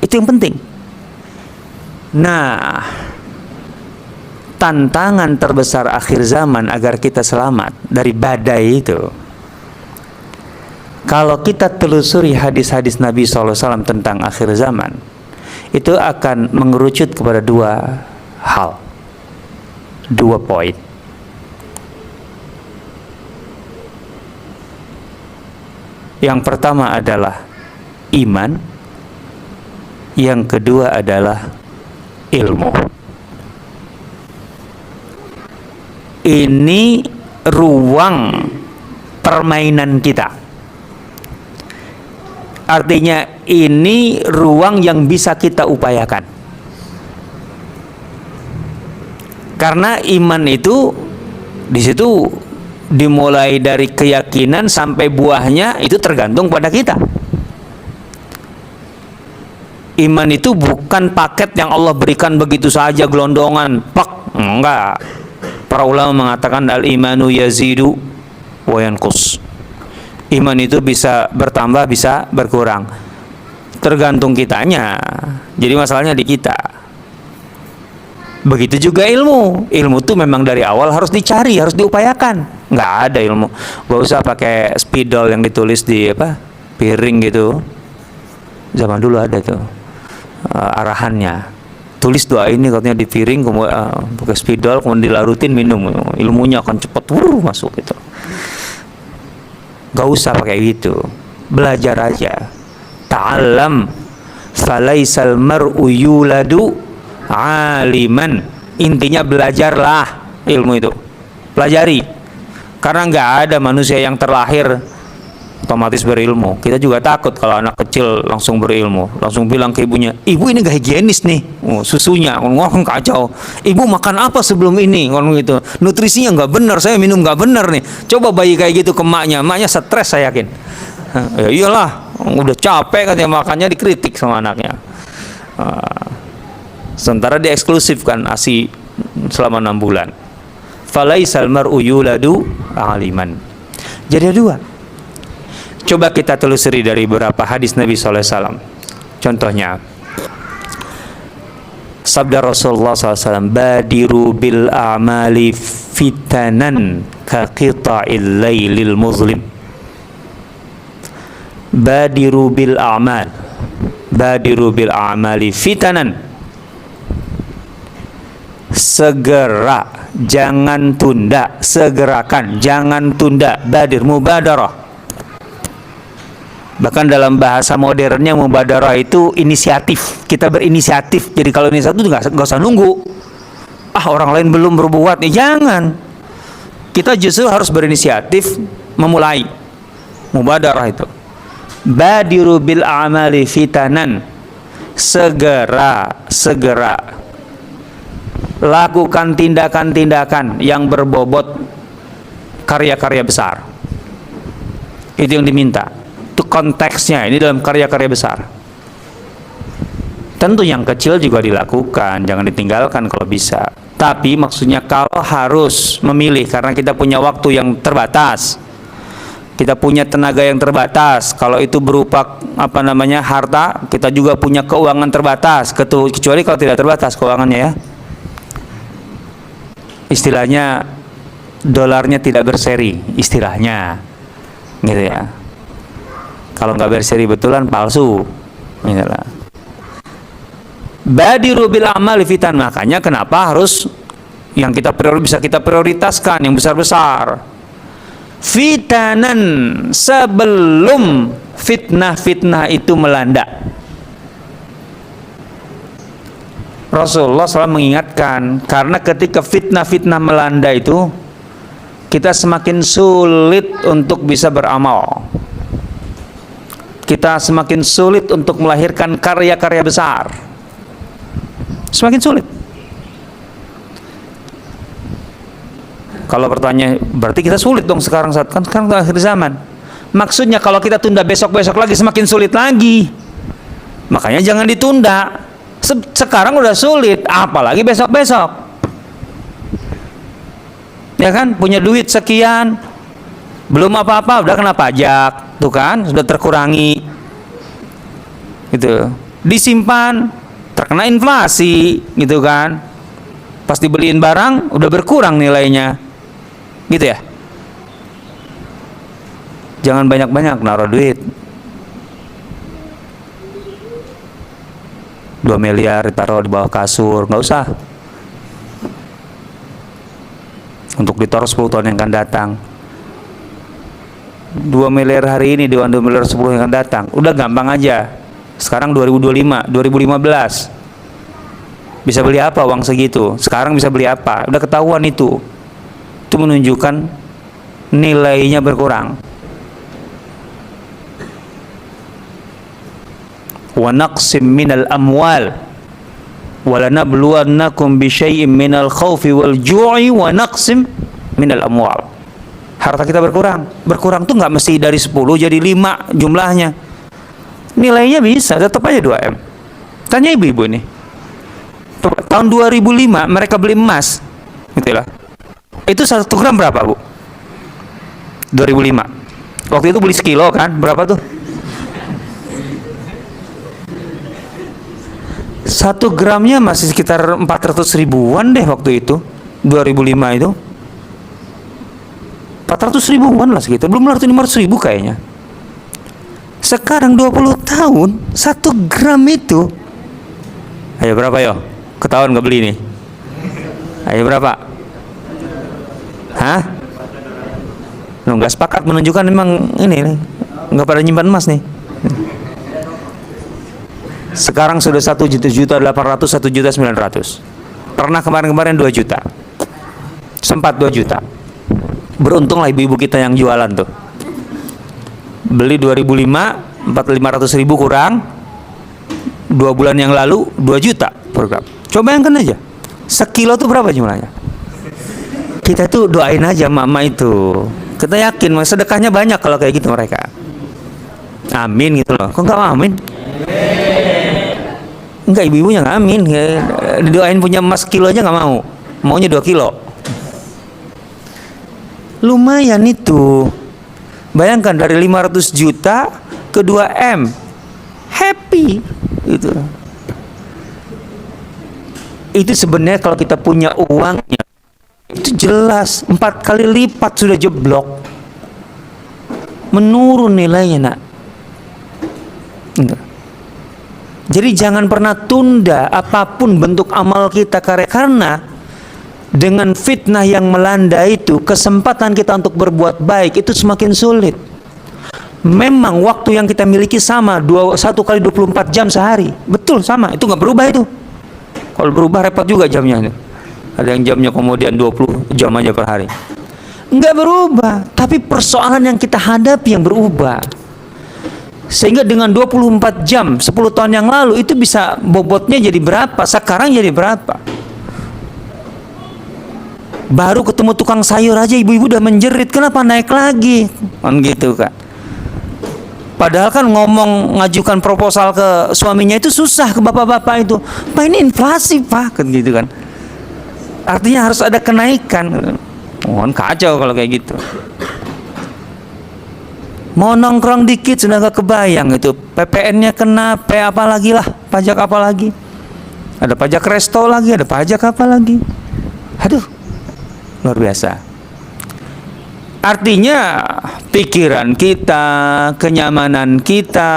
Itu yang penting. Nah, tantangan terbesar akhir zaman agar kita selamat dari badai itu, kalau kita telusuri hadis-hadis Nabi SAW tentang akhir zaman, itu akan mengerucut kepada dua hal, dua poin. Yang pertama adalah iman, yang kedua adalah ilmu. Ini ruang permainan kita. Artinya ini ruang yang bisa kita upayakan. Karena iman itu di situ dimulai dari keyakinan sampai buahnya itu tergantung pada kita. Iman itu bukan paket yang Allah berikan begitu saja gelondongan, pak, enggak. Para ulama mengatakan al-imanu yazidu wa yanqus. Iman itu bisa bertambah, bisa berkurang. Tergantung kitanya. Jadi masalahnya di kita. Begitu juga ilmu. Ilmu itu memang dari awal harus dicari, harus diupayakan. Nggak ada ilmu. Nggak usah pakai spidol yang ditulis di piring gitu. Zaman dulu ada tuh arahannya. Tulis doa ini katanya di piring, kemudian pakai spidol, kemudian dilarutin minum. Ilmunya akan cepat masuk gitu. Nggak usah pakai gitu. Belajar aja. Ta'allam falaisal mar'u yuladu aliman. Intinya belajarlah ilmu itu, pelajari, karena nggak ada manusia yang terlahir otomatis berilmu. Kita juga takut kalau anak kecil langsung berilmu, langsung bilang ke ibunya, ibu ini nggak higienis nih, susunya ngomong kacau, ibu makan apa sebelum ini, ngomong gitu, nutrisinya nggak benar, saya minum nggak benar nih. Coba bayi kayak gitu ke maknya stres saya yakin. Ya iyalah, udah capek katanya makannya, dikritik sama anaknya. Sementara dia eksklusifkan ASI selama 6 bulan. Falaisal mar'u yuladu aliman. Jadi ada dua. Coba kita telusuri dari beberapa hadis Nabi SAW. Contohnya, sabda Rasulullah SAW, badiru bil a'mali fitanan ka qita'il laylil muzlim. Badiru bil a'mal, badiru bil a'mali fitanan. Segera, jangan tunda, segerakan, jangan tunda. Badir, mubadarah. Bahkan dalam bahasa modernnya mubadarah itu inisiatif. Kita berinisiatif. Jadi kalau inisiatif itu nggak usah nunggu. Orang lain belum berbuat nih, jangan. Kita justru harus berinisiatif memulai. Mubadarah itu. Badiru bil a'mali fitanan. Segera, segera. Lakukan tindakan-tindakan yang berbobot karya-karya besar. Itu yang diminta. Itu konteksnya, ini dalam karya-karya besar. Tentu yang kecil juga dilakukan, jangan ditinggalkan kalau bisa. Tapi maksudnya kalau harus memilih, karena kita punya waktu yang terbatas, Kita punya tenaga yang terbatas. Kalau itu berupa harta, kita juga punya keuangan terbatas. Kecuali kalau tidak terbatas keuangannya ya. Istilahnya dolarnya tidak berseri, istilahnya, gitu ya. Kalau nggak berseri betulan palsu, gitu lah. Badiru bil amali fitan, makanya kenapa harus yang bisa kita prioritaskan yang besar-besar. Fitanan, sebelum fitnah-fitnah itu melanda. Rasulullah SAW mengingatkan, karena ketika fitnah-fitnah melanda itu, kita semakin sulit untuk bisa beramal. Kita semakin sulit untuk melahirkan karya-karya besar. Semakin sulit. Kalau pertanyaan, berarti kita sulit dong sekarang sekarang akhir zaman. Maksudnya kalau kita tunda besok-besok lagi semakin sulit lagi. Makanya jangan ditunda. Sekarang udah sulit, apalagi besok-besok. Ya kan, punya duit sekian, belum apa-apa udah kena pajak, tuh kan, sudah terkurangi. Gitu. Disimpan, terkena inflasi, gitu kan. Pas dibeliin barang udah berkurang nilainya. Gitu ya. Jangan banyak-banyak naruh duit. 2 miliar ditaruh di bawah kasur, nggak usah. Untuk ditaruh 10 tahun yang akan datang. 2 miliar hari ini, 2 miliar 10 yang akan datang. Udah gampang aja. Sekarang 2025, 2015. Bisa beli apa uang segitu? Sekarang bisa beli apa? Udah ketahuan itu. Itu menunjukkan nilainya berkurang. Wa naqsim minal amwal wa lanabluwannakum bisyai'in minal khawfi wal ju'i wa naqsim minal amwal. Harta kita berkurang. Berkurang tuh nggak mesti dari 10 jadi 5 jumlahnya. Nilainya bisa tetap aja 2M. Tanya ibu-ibu nih. Tahun 2005 mereka beli emas, gitu lah. Itu 1 gram berapa, Bu? 2005. Waktu itu beli sekilo kan? Berapa tuh? 1 gramnya masih sekitar 400 ribuan deh waktu itu. 2005 itu 400 ribuan lah sekitar. Belum 500 ribu kayaknya. Sekarang 20 tahun 1 gram itu, ayo berapa yo? Ketahuan nggak beli nih? Ayo berapa? Hah? Nggak sepakat, menunjukkan memang ini nggak pada nyimpan emas nih. Sekarang sudah 1.800.000, 1.900.000. Pernah kemarin 2 juta. Sempat 2 juta. Beruntunglah ibu-ibu kita yang jualan tuh. Beli 2005, 500.000 kurang. 2 bulan yang lalu 2 juta per gram. Coba bayangkan aja. Sekilo tuh berapa jumlahnya? Kita tuh doain aja mama itu. Kita yakin sedekahnya banyak kalau kayak gitu mereka. Amin gitu loh. Kok nggak amin? Enggak, ibu-ibunya nggak amin. Didoain punya emas kilo aja nggak mau. Maunya 2 kilo. Lumayan itu. Bayangkan dari 500 juta ke 2M. Happy gitu. Itu sebenarnya kalau kita punya uangnya itu jelas 4 kali lipat sudah jeblok, menurun nilainya nak. Jadi jangan pernah tunda apapun bentuk amal kita, karena dengan fitnah yang melanda itu kesempatan kita untuk berbuat baik itu semakin sulit. Memang waktu yang kita miliki sama 1 kali 24 jam sehari, betul sama, itu nggak berubah itu. Kalau berubah repot juga jamnya itu. Ada yang jamnya kemudian 20 jam aja per hari. Enggak berubah, tapi persoalan yang kita hadapi yang berubah. Sehingga dengan 24 jam 10 tahun yang lalu itu bisa bobotnya jadi berapa, sekarang jadi berapa. Baru ketemu tukang sayur aja ibu-ibu udah menjerit, kenapa naik lagi? Kan gitu kan. Padahal kan ngomong ngajukan proposal ke suaminya itu susah, ke bapak-bapak itu. Pak, ini inflasi Pak, kan gitu kan. Artinya harus ada kenaikan. Mohon kacau kalau kayak gitu. Mau nongkrong dikit sudah gak kebayang itu. PPN-nya kena, apa lagi lah, pajak apa lagi. Ada pajak resto lagi, ada pajak apa lagi. Aduh, luar biasa. Artinya pikiran kita, kenyamanan kita,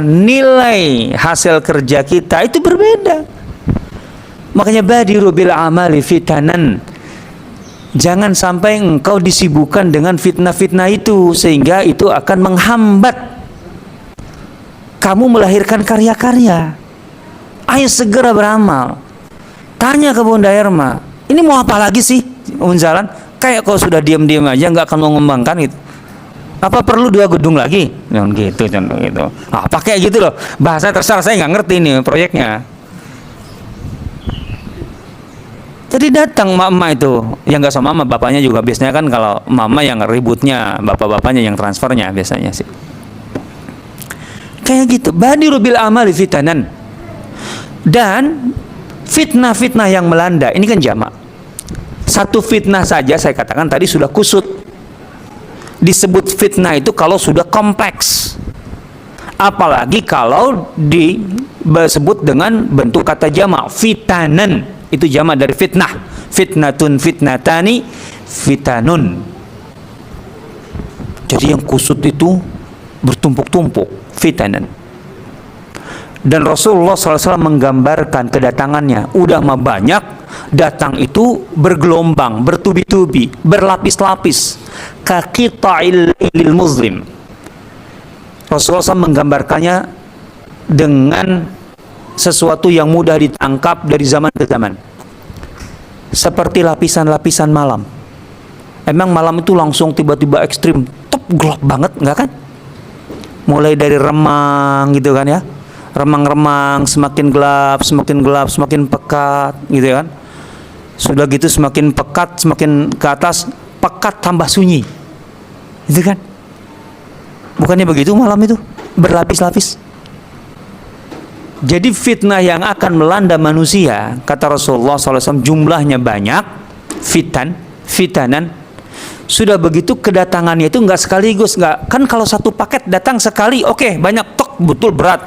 nilai hasil kerja kita itu berbeda. Makanya badiru bil amali fitanan. Jangan sampai engkau disibukkan dengan fitnah-fitnah itu, sehingga itu akan menghambat kamu melahirkan karya-karya. Ayo segera beramal. Tanya ke Bunda Erma, ini mau apa lagi sih Unzalan? Kayak kau sudah diam-diam aja, nggak akan mengembangkan itu. Apa perlu 2 gedung lagi? Jangan gitu, contoh gitu. Pakai gitu loh. Bahasa terserah, saya nggak ngerti nih proyeknya. Jadi datang mama itu, yang nggak sama mama, bapaknya juga biasanya kan kalau mama yang ributnya, bapak-bapaknya yang transfernya biasanya sih. Kayak gitu. Badiru bil amali fitanan. Dan fitnah-fitnah yang melanda, ini kan jamak. Satu fitnah saja saya katakan tadi sudah kusut. Disebut fitnah itu kalau sudah kompleks. Apalagi kalau disebut dengan bentuk kata jamak, fitanan. Itu jamak dari fitnah. Fitnatun, fitnatani, fitanun. Jadi yang kusut itu bertumpuk-tumpuk, fitanan. Dan Rasulullah SAW menggambarkan kedatangannya. Udah mah banyak, datang itu bergelombang, bertubi-tubi, berlapis-lapis. Kaqita'il lailil muslim. Rasulullah SAW menggambarkannya dengan sesuatu yang mudah ditangkap dari zaman ke zaman, seperti lapisan-lapisan malam. Emang malam itu langsung tiba-tiba ekstrim, gelap banget, enggak kan? Mulai dari remang gitu kan ya, remang-remang, semakin gelap, semakin pekat gitu kan. Sudah gitu semakin pekat, semakin ke atas, pekat tambah sunyi, gitu kan? Bukannya begitu malam itu, berlapis-lapis. Jadi fitnah yang akan melanda manusia, kata Rasulullah SAW, jumlahnya banyak, fitanan. Sudah begitu kedatangannya itu nggak sekaligus, nggak kan kalau satu paket datang sekali, oke, banyak tok, betul berat.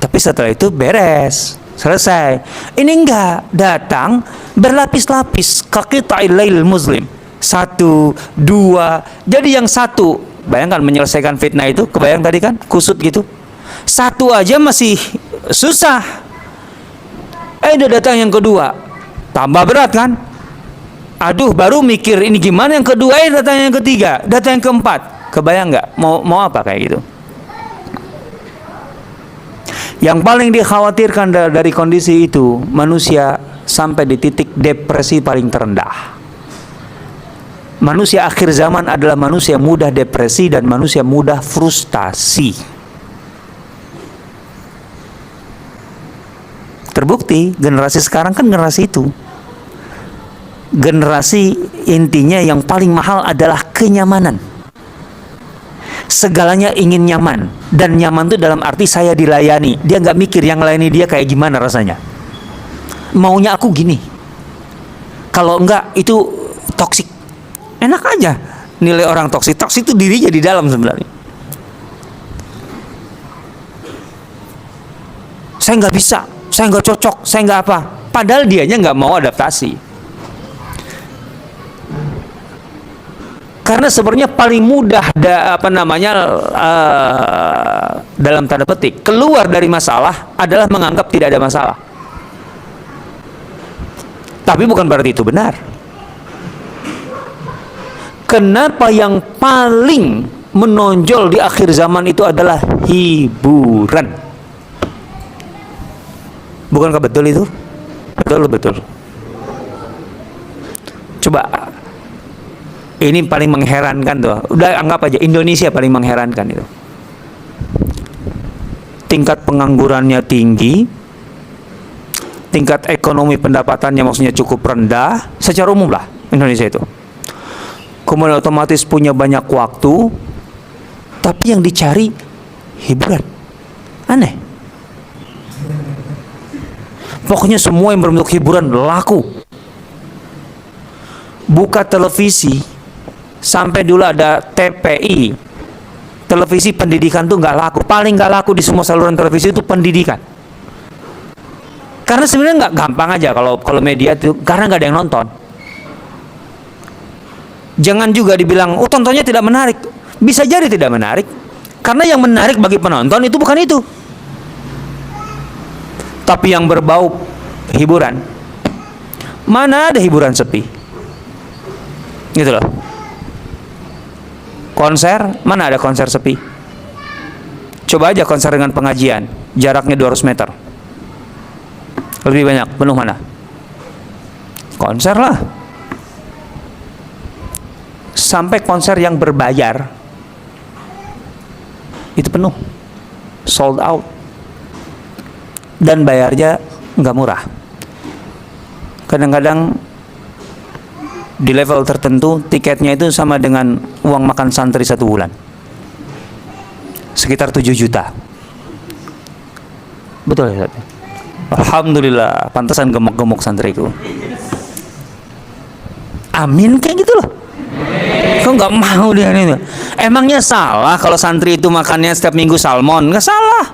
Tapi setelah itu beres, selesai. Ini enggak, datang berlapis-lapis, kaqita'il lailil muslim. 1, 2, jadi yang satu, bayangkan menyelesaikan fitnah itu, kebayang tadi kan, kusut gitu. 1 aja masih susah. Udah datang yang kedua, tambah berat kan? Aduh, baru mikir ini gimana yang kedua, datang yang ketiga, datang yang keempat. Kebayang nggak? Mau apa kayak gitu? Yang paling dikhawatirkan dari kondisi itu, manusia sampai di titik depresi paling terendah. Manusia akhir zaman adalah manusia mudah depresi dan manusia mudah frustasi. Terbukti generasi sekarang kan generasi itu. Generasi intinya yang paling mahal adalah kenyamanan. Segalanya ingin nyaman, dan nyaman itu dalam arti saya dilayani. Dia nggak mikir yang melayani dia kayak gimana rasanya. Maunya aku gini. Kalau enggak itu toksik. Enak aja nilai orang toksik. Toksik itu dirinya di dalam sebenarnya. Saya nggak bisa, saya nggak cocok, saya nggak apa. Padahal dianya nggak mau adaptasi. Karena sebenarnya paling mudah dalam tanda petik keluar dari masalah adalah menganggap tidak ada masalah. Tapi bukan berarti itu benar. Kenapa yang paling menonjol di akhir zaman itu adalah hiburan? Bukankah betul itu? Betul. Coba, ini paling mengherankan tuh. Udah anggap aja Indonesia paling mengherankan itu. Tingkat penganggurannya tinggi, tingkat ekonomi pendapatannya maksudnya cukup rendah, secara umum lah Indonesia itu. Kemudian otomatis punya banyak waktu, tapi yang dicari hiburan. Aneh. Pokoknya semua yang berbentuk hiburan laku. Buka televisi, sampai dulu ada TPI, televisi pendidikan tuh nggak laku. Paling nggak laku di semua saluran televisi itu pendidikan. Karena sebenarnya nggak gampang aja kalau media itu, karena nggak ada yang nonton. Jangan juga dibilang, oh tontonnya tidak menarik. Bisa jadi tidak menarik, karena yang menarik bagi penonton itu bukan itu. Tapi yang berbau hiburan, mana ada hiburan sepi? Gitu loh. Konser, mana ada konser sepi? Coba aja konser dengan pengajian, jaraknya 200 meter. Lebih banyak, penuh mana? Konser lah. Sampai konser yang berbayar, itu penuh, sold out. Dan bayarnya nggak murah. Kadang-kadang di level tertentu tiketnya itu sama dengan uang makan santri 1 bulan, sekitar 7 juta. Betul ya? Alhamdulillah, pantasan gemuk-gemuk santriku. Amin, kayak gitu loh. Kok nggak mau dia ini? Emangnya salah kalau santri itu makannya setiap minggu salmon? Nggak salah.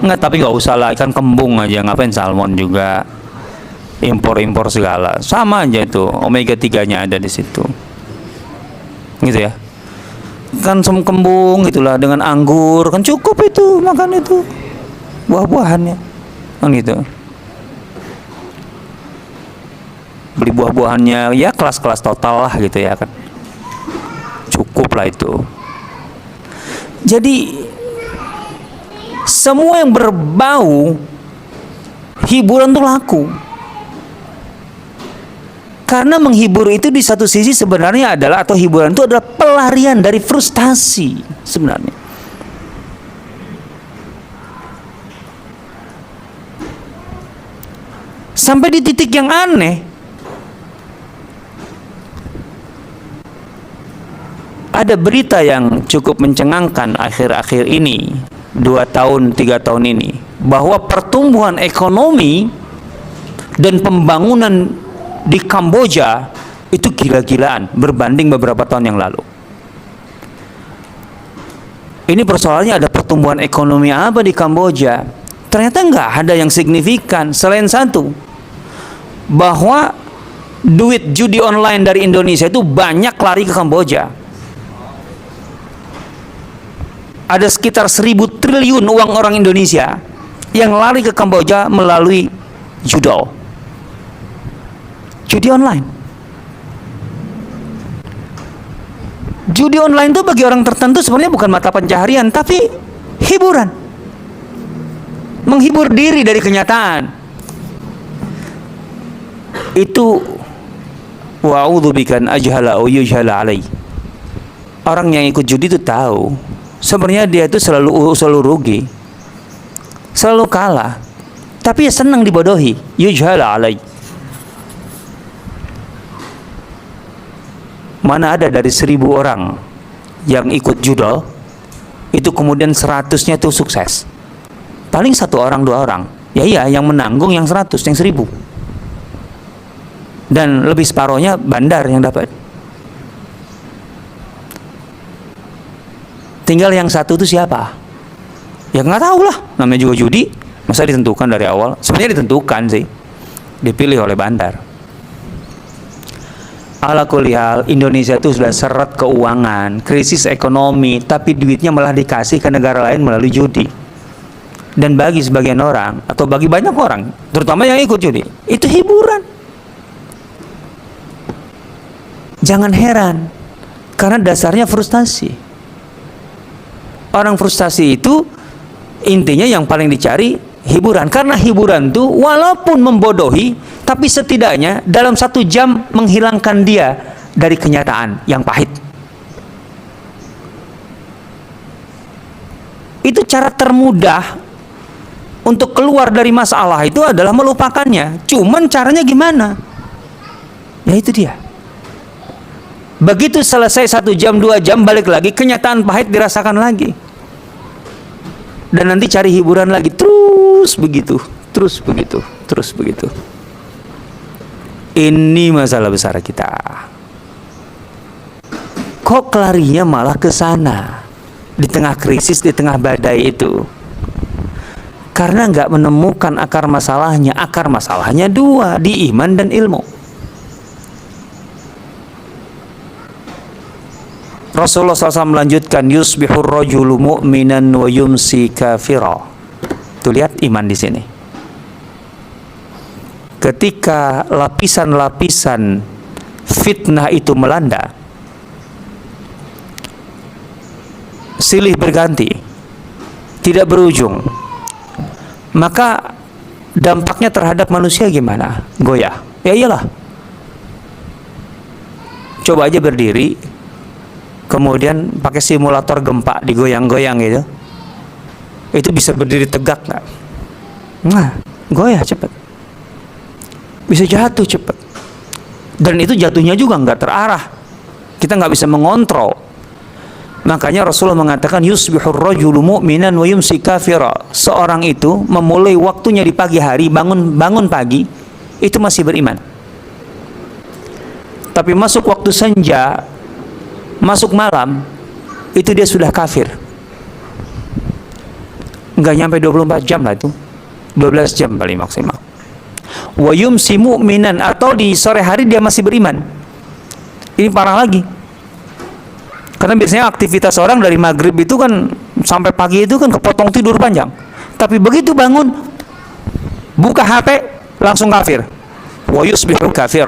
Nggak, tapi nggak usah lah, ikan kembung aja, ngapain salmon juga? Impor-impor segala, sama aja itu, omega 3-nya ada di situ, gitu ya. Kan sem kembung itulah dengan anggur, kan cukup itu makan itu, buah-buahannya, kan gitu. Beli buah-buahannya ya kelas-kelas total lah gitu ya kan, cukup lah itu. Jadi semua yang berbau hiburan tuh laku. Karena menghibur itu di satu sisi sebenarnya adalah, atau hiburan itu adalah pelarian dari frustasi sebenarnya. Sampai di titik yang aneh, ada berita yang cukup mencengangkan akhir-akhir ini, 2 tahun 3 tahun ini, bahwa pertumbuhan ekonomi dan pembangunan di Kamboja itu gila-gilaan berbanding beberapa tahun yang lalu. Ini persoalannya ada pertumbuhan ekonomi apa di Kamboja? Ternyata nggak ada yang signifikan selain satu, bahwa duit judi online dari Indonesia itu banyak lari ke Kamboja. Ada sekitar 1.000 triliun uang orang Indonesia yang lari ke Kamboja melalui judol. Judi online. Judi online itu bagi orang tertentu sebenarnya bukan mata pencaharian, tapi hiburan. Menghibur diri dari kenyataan. Itu wa'udzubika an ajhala aw yujhala alai. Orang yang ikut judi itu tahu sebenarnya dia itu selalu rugi, selalu kalah, tapi ya senang dibodohi. Yujhala alai. Mana ada dari 1.000 orang yang ikut judol itu kemudian 100-nya tuh sukses. Paling 1 orang 2 orang. Ya iya, yang menanggung yang 100, yang 1.000. Dan lebih separohnya bandar yang dapat. Tinggal yang satu itu siapa? Ya nggak tahu lah, namanya juga judi. Masa ditentukan dari awal? Sebenarnya ditentukan sih, dipilih oleh bandar. Ala kulli hal, Indonesia itu sudah seret keuangan, krisis ekonomi, tapi duitnya malah dikasih ke negara lain melalui judi. Dan bagi sebagian orang, atau bagi banyak orang, terutama yang ikut judi, itu hiburan. Jangan heran, karena dasarnya frustasi. Orang frustasi itu intinya yang paling dicari hiburan, karena hiburan itu walaupun membodohi, tapi setidaknya dalam 1 jam menghilangkan dia dari kenyataan yang pahit. Itu cara termudah untuk keluar dari masalah itu adalah melupakannya. Cuman caranya gimana? Ya itu dia. Begitu selesai 1 jam 2 jam, balik lagi kenyataan pahit dirasakan lagi. Dan nanti cari hiburan lagi, terus begitu, terus begitu, terus begitu. Ini masalah besar kita. Kok larinya malah ke sana? di tengah krisis, di tengah badai itu? Karena nggak menemukan akar masalahnya. Akar masalahnya dua, di iman dan ilmu. Rasulullah SAW melanjutkan, yusbihur rajulu mu'minan wa yumsi kafira. Tuh lihat iman di sini. Ketika lapisan-lapisan fitnah itu melanda, silih berganti, tidak berujung, maka dampaknya terhadap manusia gimana? Goyah. Ya iyalah. Coba aja berdiri, kemudian pakai simulator gempa digoyang-goyang gitu, itu bisa berdiri tegak nggak? Nah, goyah cepet, bisa jatuh cepet, dan itu jatuhnya juga nggak terarah, kita nggak bisa mengontrol. Makanya Rasulullah mengatakan, yusbihur rajulu mu'minan wa yumsi kafira. Seorang itu memulai waktunya di pagi hari, bangun pagi, itu masih beriman. Tapi masuk waktu senja, masuk malam, itu dia sudah kafir. Nggak nyampe 24 jam lah itu, 12 jam paling maksimal. Wa yumsi mu'minan, atau di sore hari dia masih beriman. Ini parah lagi. Karena biasanya aktivitas orang dari maghrib itu kan sampai pagi itu kan kepotong tidur panjang. Tapi begitu bangun, buka HP, langsung kafir. Wa yusbihu kafir.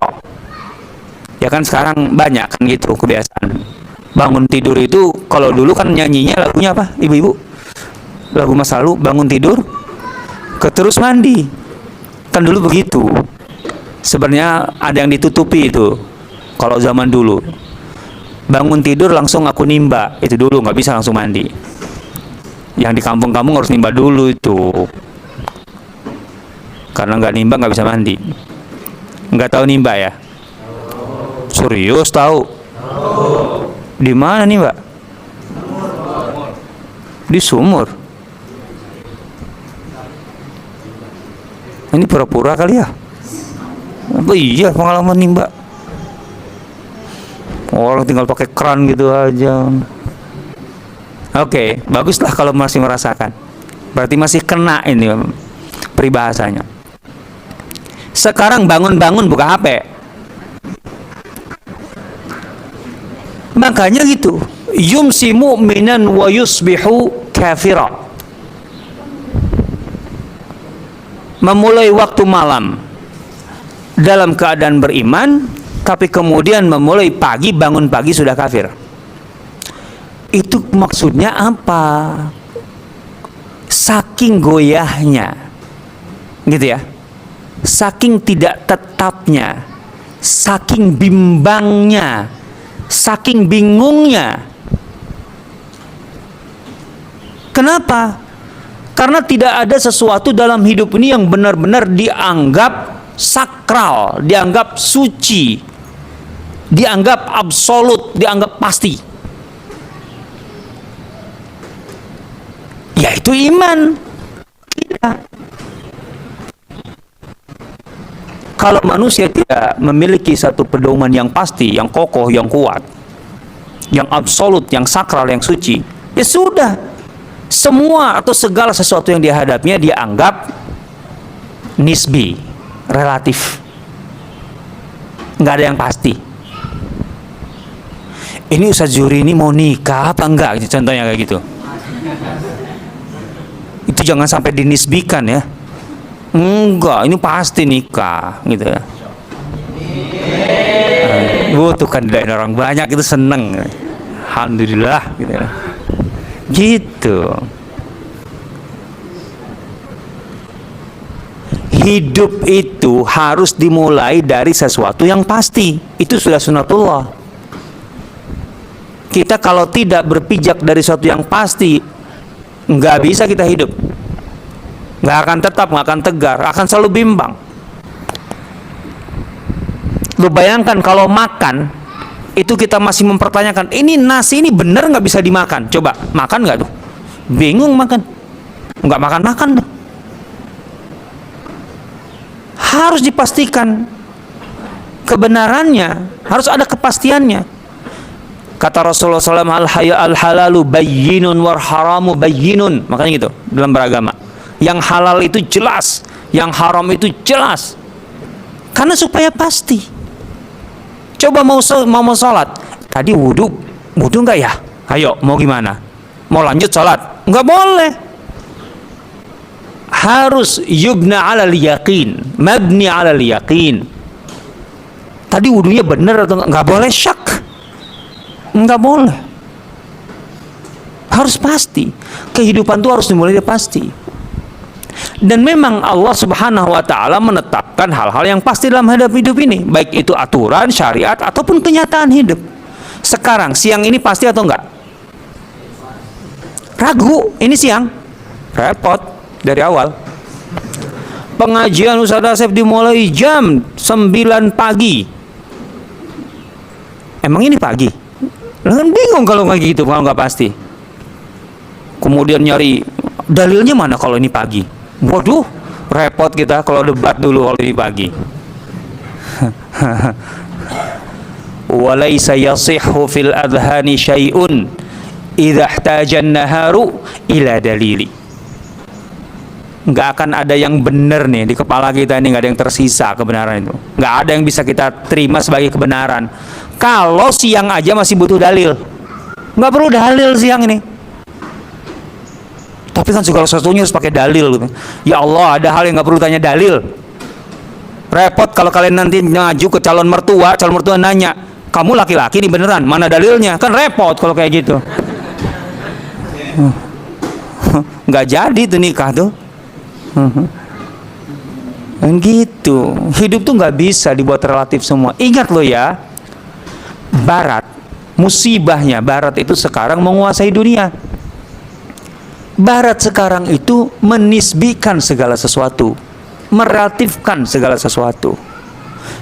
Ya kan sekarang banyak kan gitu kebiasaan. Bangun tidur itu, kalau dulu kan nyanyinya lagunya apa, ibu-ibu? Lagu masa lalu, bangun tidur, terus mandi. Kan dulu begitu. Sebenarnya ada yang ditutupi itu. Kalau zaman dulu, bangun tidur langsung aku nimba, itu dulu nggak bisa langsung mandi. Yang di kampung-kampung harus nimba dulu itu, karena nggak nimba nggak bisa mandi. Nggak tahu nimba ya? Serius tahu? Di mana nih Mbak? Di sumur. Ini pura-pura kali ya? Apa iya pengalaman nimba? Orang tinggal pakai keran gitu aja. Oke, baguslah kalau masih merasakan. Berarti masih kena ini peribahasanya. Sekarang bangun-bangun buka HP. Makanya gitu, yumsi mu'minan wa yusbihu kafira. Memulai waktu malam dalam keadaan beriman, tapi kemudian memulai pagi, bangun pagi sudah kafir. Itu maksudnya apa? Saking goyahnya, gitu ya, saking tidak tetapnya, saking bimbangnya, saking bingungnya. Kenapa? Karena tidak ada sesuatu dalam hidup ini yang benar-benar dianggap sakral, dianggap suci, dianggap absolut, dianggap pasti. Yaitu iman kita. Kalau manusia tidak memiliki satu pedoman yang pasti, yang kokoh, yang kuat, yang absolut, yang sakral, yang suci, ya sudah, semua atau segala sesuatu yang dihadapnya dianggap nisbi, relatif, nggak ada yang pasti. Ini Ustaz Zuhri ini mau nikah apa enggak? Contohnya kayak gitu. Itu jangan sampai dinisbikan ya. Enggak, ini pasti nikah gitu ya. Tuh kan orang banyak itu seneng. Alhamdulillah gitu ya. Gitu. Hidup itu harus dimulai dari sesuatu yang pasti. Itu sudah sunatullah. Kita kalau tidak berpijak dari sesuatu yang pasti, nggak bisa kita hidup. Nggak akan tetap, nggak akan tegar, akan selalu bimbang. Lu bayangkan kalau makan, itu kita masih mempertanyakan, ini nasi ini benar nggak bisa dimakan? Coba, makan nggak tuh? Bingung makan. Nggak makan-makan tuh. Harus dipastikan kebenarannya, harus ada kepastiannya. Kata Rasulullah SAW, al-halalu bayyinun wal haramu bayyinun. Makanya gitu dalam beragama. Yang halal itu jelas, yang haram itu jelas. Karena supaya pasti. Coba mau sholat, tadi wudu enggak ya? Ayo, mau gimana? Mau lanjut sholat? Enggak boleh. Harus yubna alal yaqin, mabni alal yaqin. Tadi wudunya benar atau enggak? Enggak boleh syak. Enggak boleh. Harus pasti. Kehidupan itu harus dimulai dari pasti. Dan memang Allah Subhanahu wa taala menetapkan hal-hal yang pasti dalam hidup ini, baik itu aturan, syariat ataupun kenyataan hidup. Sekarang siang ini pasti atau enggak? Ragu, ini siang. Repot dari awal. Pengajian Ustaz Asep dimulai jam 9 pagi. Emang ini pagi? Kan bingung kalau kayak gitu, kalau nggak pasti. Kemudian nyari dalilnya mana kalau ini pagi. Waduh, repot kita kalau debat dulu kalau ini pagi. Walaysa yasihhu fil adhani syai'un idza ihtaja an-naharu ila dalili. Nggak akan ada yang benar nih di kepala kita ini, nggak ada yang tersisa kebenaran itu. Nggak ada yang bisa kita terima sebagai kebenaran. Kalau siang aja masih butuh dalil, nggak perlu dalil siang ini. Tapi kan segala sesuatunya harus pakai dalil. Ya Allah, ada hal yang nggak perlu tanya dalil. Repot kalau kalian nanti maju ke calon mertua nanya, kamu laki-laki nih beneran, mana dalilnya? Kan repot kalau kayak gitu. Nggak jadi tuh nikah tuh. Dan gitu, hidup tuh nggak bisa dibuat relatif semua. Ingat lo ya, Barat, musibahnya Barat itu sekarang menguasai dunia. Barat sekarang itu menisbikan segala sesuatu, merelatifkan segala sesuatu,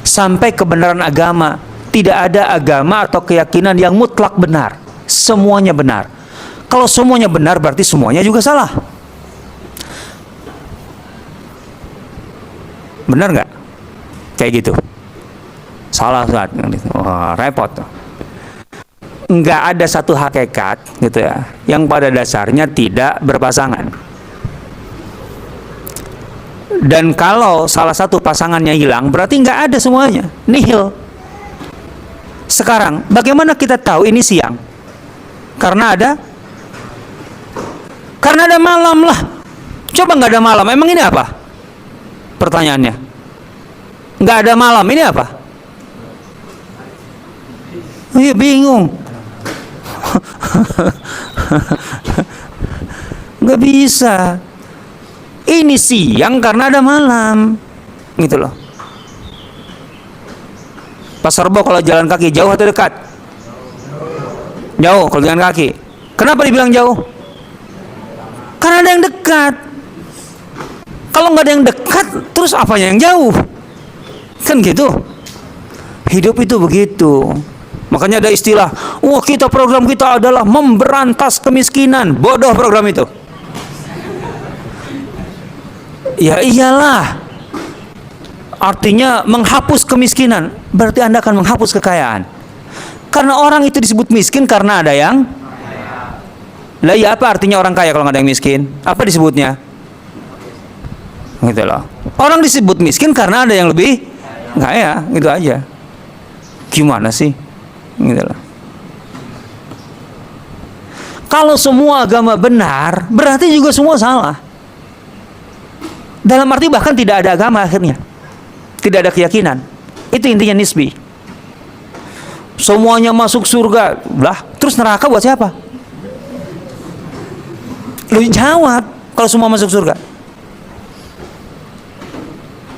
sampai kebenaran agama. Tidak ada agama atau keyakinan yang mutlak benar. Semuanya benar. Kalau semuanya benar berarti semuanya juga salah. Benar nggak? Kayak gitu. Salah saat repot. Nggak ada satu hakikat gitu ya, yang pada dasarnya tidak berpasangan. Dan kalau salah satu pasangannya hilang, berarti nggak ada semuanya, nihil. Sekarang, bagaimana kita tahu ini siang? Karena ada malam lah. Coba nggak ada malam, emang ini apa? Pertanyaannya, nggak ada malam, ini apa? Iya, bingung. Nggak bisa. Ini siang karena ada malam, gitu loh. Pasar Rebo kalau jalan kaki jauh atau dekat? Jauh kalau jalan kaki. Kenapa dibilang jauh? Karena ada yang dekat. Kalau nggak ada yang dekat, terus apanya yang jauh? Kan gitu. Hidup itu begitu. Makanya ada istilah, wah program kita adalah memberantas kemiskinan. Bodoh program itu. Ya iyalah. Artinya menghapus kemiskinan. Berarti Anda akan menghapus kekayaan. Karena orang itu disebut miskin karena ada yang. Lah ya, apa artinya orang kaya kalau nggak ada yang miskin? Apa disebutnya? Gitu loh. Orang disebut miskin karena ada yang lebih kaya, gitu aja. Gimana sih? Gitu loh. Kalau semua agama benar, berarti juga semua salah. Dalam arti bahkan tidak ada agama akhirnya. Tidak ada keyakinan. Itu intinya nisbi. Semuanya masuk surga. Lah, terus neraka buat siapa? Lu jawab kalau semua masuk surga.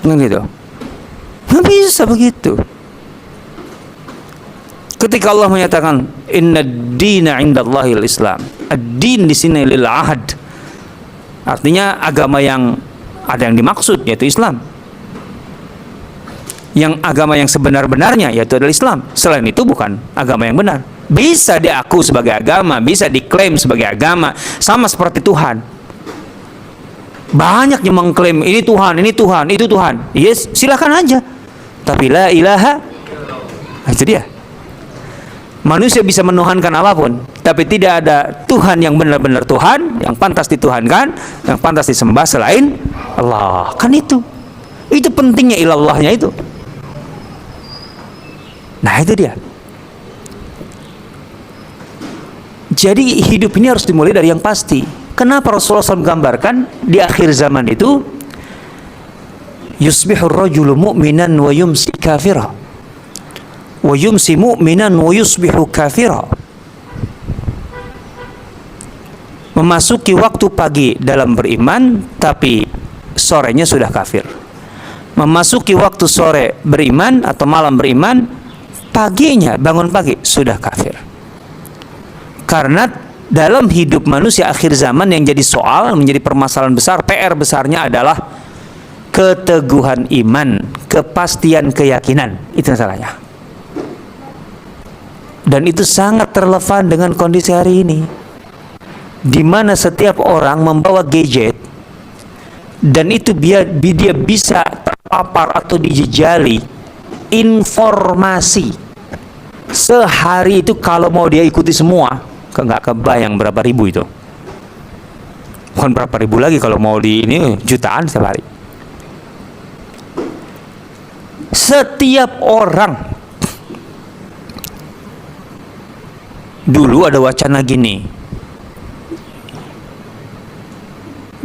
Nggak gitu. Nggak bisa begitu. Ketika Allah menyatakan inna ad-dina 'indallahil Islam. Ad-din di sini lil ahad. Artinya agama yang ada yang dimaksud yaitu Islam. Yang agama yang sebenar-benarnya yaitu adalah Islam. Selain itu bukan agama yang benar. Bisa diaku sebagai agama, bisa diklaim sebagai agama, sama seperti Tuhan. Banyak yang mengklaim ini Tuhan, itu Tuhan. Yes, silakan aja. Tapi la ilaha, itu dia. Manusia bisa menuhankan apapun, tapi tidak ada Tuhan yang benar-benar Tuhan, yang pantas dituhankan, yang pantas disembah selain Allah. Kan itu pentingnya ilallahnya itu. Nah itu dia. Jadi hidup ini harus dimulai dari yang pasti. Kenapa Rasulullah SAW menggambarkan di akhir zaman itu yusbihur rajulu mu'minan wa yumsi kafira wa yumsi mu'minan wa yusbihu kafira. Memasuki waktu pagi dalam beriman tapi sorenya sudah kafir. Memasuki waktu sore beriman atau malam beriman, paginya bangun pagi sudah kafir. Karena dalam hidup manusia akhir zaman yang jadi soal, menjadi permasalahan besar, PR besarnya adalah keteguhan iman, kepastian keyakinan. Itu masalahnya. Dan itu sangat relevan dengan kondisi hari ini, di mana setiap orang membawa gadget, dan itu dia bisa terpapar atau dijejali informasi sehari itu. Kalau mau dia ikuti semua, nggak kebayang berapa ribu itu. Bukan berapa ribu lagi, kalau mau di ini jutaan setiap hari. Setiap orang. Dulu ada wacana gini,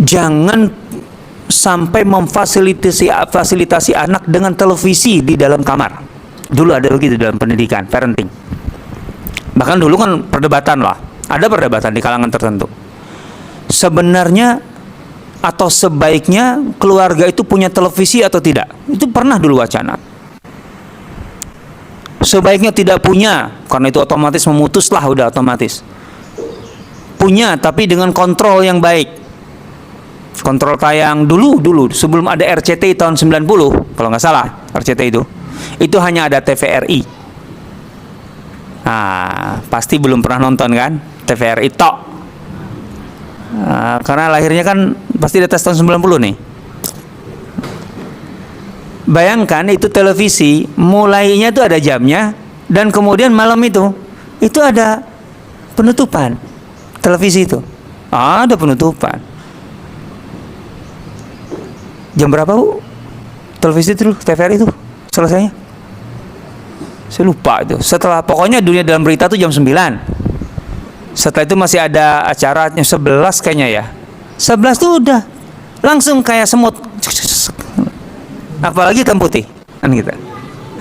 jangan sampai memfasilitasi anak dengan televisi di dalam kamar. Dulu ada begitu dalam pendidikan, parenting. Bahkan dulu kan perdebatan lah, ada perdebatan di kalangan tertentu. Sebenarnya atau sebaiknya keluarga itu punya televisi atau tidak? Itu pernah dulu wacana. Sebaiknya tidak punya, karena itu otomatis memutuslah, udah otomatis. Punya tapi dengan kontrol yang baik. Kontrol tayang dulu sebelum ada RCTI tahun 90 kalau nggak salah, RCTI itu hanya ada TVRI. Nah, pasti belum pernah nonton kan TVRI tok. Karena lahirnya kan pasti di atas tahun 90 nih. Bayangkan itu televisi, mulainya itu ada jamnya, dan kemudian malam itu ada penutupan televisi itu. Ada penutupan. Jam berapa Bu? Televisi itu, TVRI itu selesainya? Saya lupa itu. Setelah, pokoknya dunia dalam berita itu jam 9. Setelah itu masih ada acaranya 11 kayaknya ya. 11 tuh udah langsung kayak semut. Apalagi hitam putih kan kita.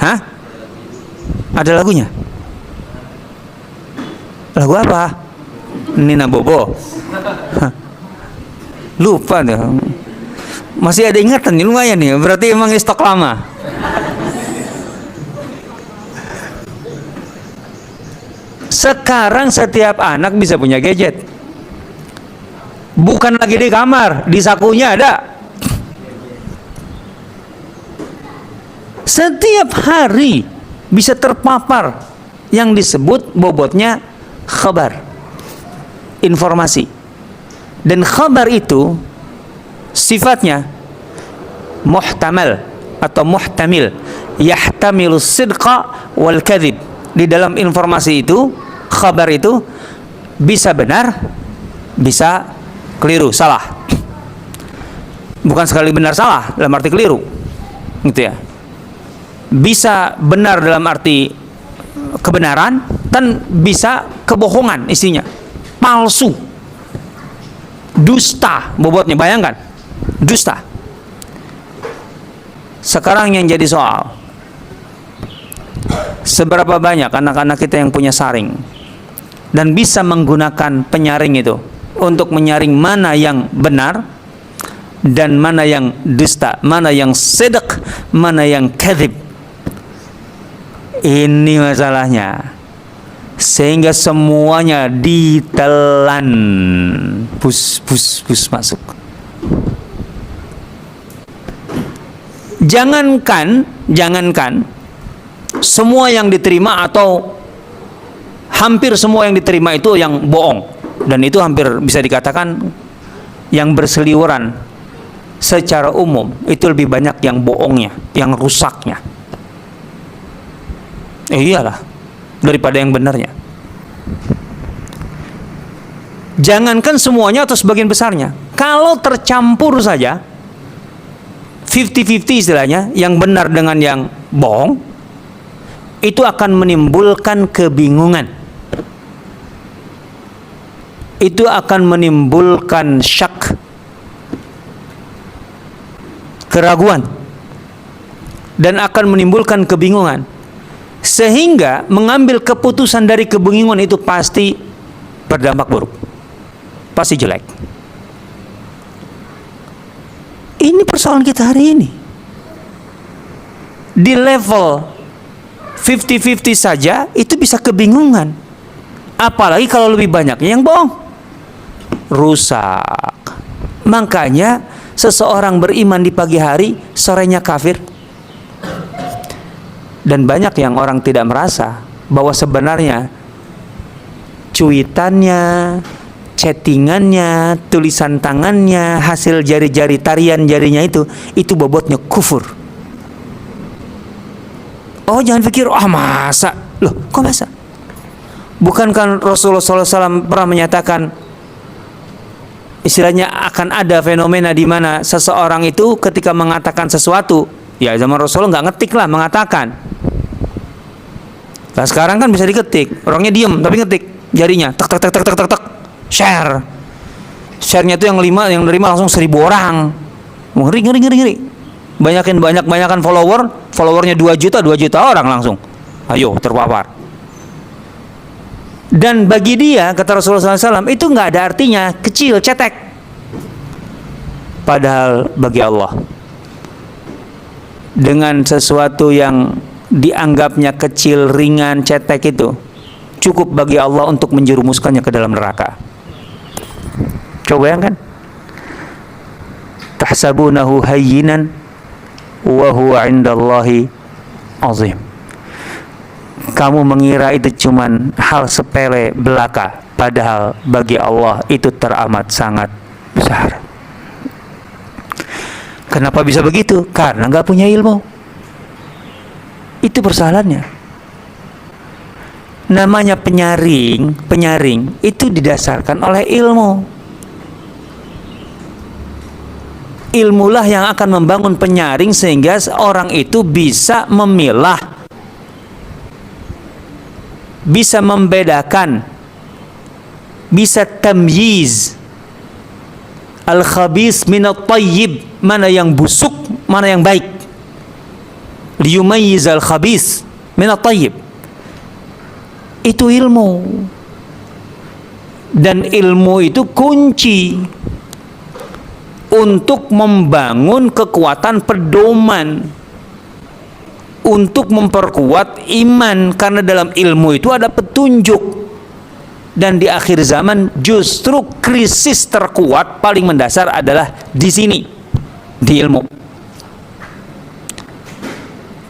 Hah? Ada lagunya? Lagu apa? Nina Bobo. Lupa deh. Masih ada ingatan nih, lumayan nih. Berarti emang stok lama. Sekarang setiap anak bisa punya gadget. Bukan lagi di kamar, di sakunya ada. Setiap hari bisa terpapar yang disebut bobotnya khabar, informasi. Dan khabar itu sifatnya muhtamal atau muhtamil, yahtamilus sidqa wal kadhib. Di dalam informasi itu, khabar itu bisa benar, bisa keliru, salah. Bukan sekali benar salah dalam arti keliru, gitu ya. Bisa benar dalam arti kebenaran, dan bisa kebohongan isinya, palsu, dusta bobotnya. Bayangkan, dusta. Sekarang yang jadi soal, seberapa banyak anak-anak kita yang punya saring dan bisa menggunakan penyaring itu untuk menyaring mana yang benar dan mana yang dusta, mana yang sidq, mana yang kadhib. Ini masalahnya, sehingga semuanya ditelan, bus masuk. Jangankan semua yang diterima atau hampir semua yang diterima itu yang bohong, dan itu hampir bisa dikatakan yang berseliweran secara umum itu lebih banyak yang bohongnya, yang rusaknya. Iyalah, daripada yang benarnya. Jangankan semuanya atau sebagian besarnya, kalau tercampur saja 50-50 istilahnya, yang benar dengan yang bohong, itu akan menimbulkan kebingungan, itu akan menimbulkan syak, keraguan, dan akan menimbulkan kebingungan, sehingga mengambil keputusan dari kebingungan itu pasti berdampak buruk, pasti jelek. Ini persoalan kita hari ini. Di level 50-50 saja itu bisa kebingungan, apalagi kalau lebih banyaknya yang bohong. Rusak. Makanya seseorang beriman di pagi hari, sorenya kafir. Dan banyak yang orang tidak merasa bahwa sebenarnya cuitannya, chattingannya, tulisan tangannya, hasil jari-jari, tarian jarinya itu bobotnya kufur. Oh, jangan pikir, masa? Loh, kok masa? Bukankah Rasulullah SAW pernah menyatakan, istilahnya akan ada fenomena di mana seseorang itu ketika mengatakan sesuatu, ya zaman Rasulullah nggak ngetik lah, mengatakan. Nah sekarang kan bisa diketik, orangnya diem tapi ngetik jarinya, tek tek tek tek tek tek tek, share. Share-nya itu yang nerima langsung 1000 orang. Ngeri. Banyakan followernya 2 juta orang langsung. Ayo terpapar. Dan bagi dia, kata Rasulullah SAW, itu nggak ada artinya, kecil, cetek. Padahal bagi Allah, dengan sesuatu yang dianggapnya kecil, ringan, cetek itu cukup bagi Allah untuk menjerumuskannya ke dalam neraka. Coba bayangkan. Tahsabunahu hayyinan wa huwa 'indallahi 'azim. Kamu mengira itu cuman hal sepele belaka, padahal bagi Allah itu teramat sangat besar. Kenapa bisa begitu? Karena nggak punya ilmu. Itu persoalannya. Namanya penyaring itu didasarkan oleh ilmu. Ilmulah yang akan membangun penyaring sehingga orang itu bisa memilah, bisa membedakan, bisa tamyiz al-khabis minat tayyib, mana yang busuk, mana yang baik. Liyumayyiz al-khabis minat tayyib. Itu ilmu. Dan ilmu itu kunci untuk membangun kekuatan pedoman, untuk memperkuat iman, karena dalam ilmu itu ada petunjuk. Dan di akhir zaman justru krisis terkuat paling mendasar adalah di sini, di ilmu.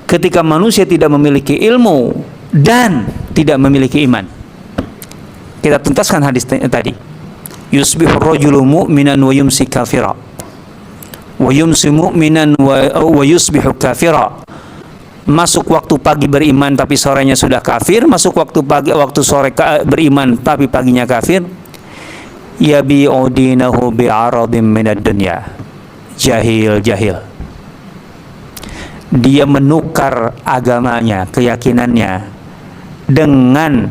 Ketika manusia tidak memiliki ilmu dan tidak memiliki iman. Kita tuntaskan hadis tadi. Yusbihu rajulu mu'minan wa yumsi kafira. Wa yumsi mu'minan wa yusbihu kafira. Masuk waktu pagi beriman tapi sorenya sudah kafir, masuk waktu sore beriman tapi paginya kafir. Yabi'u dinahu bi'aradin minad dunya. Jahil. Dia menukar agamanya, keyakinannya dengan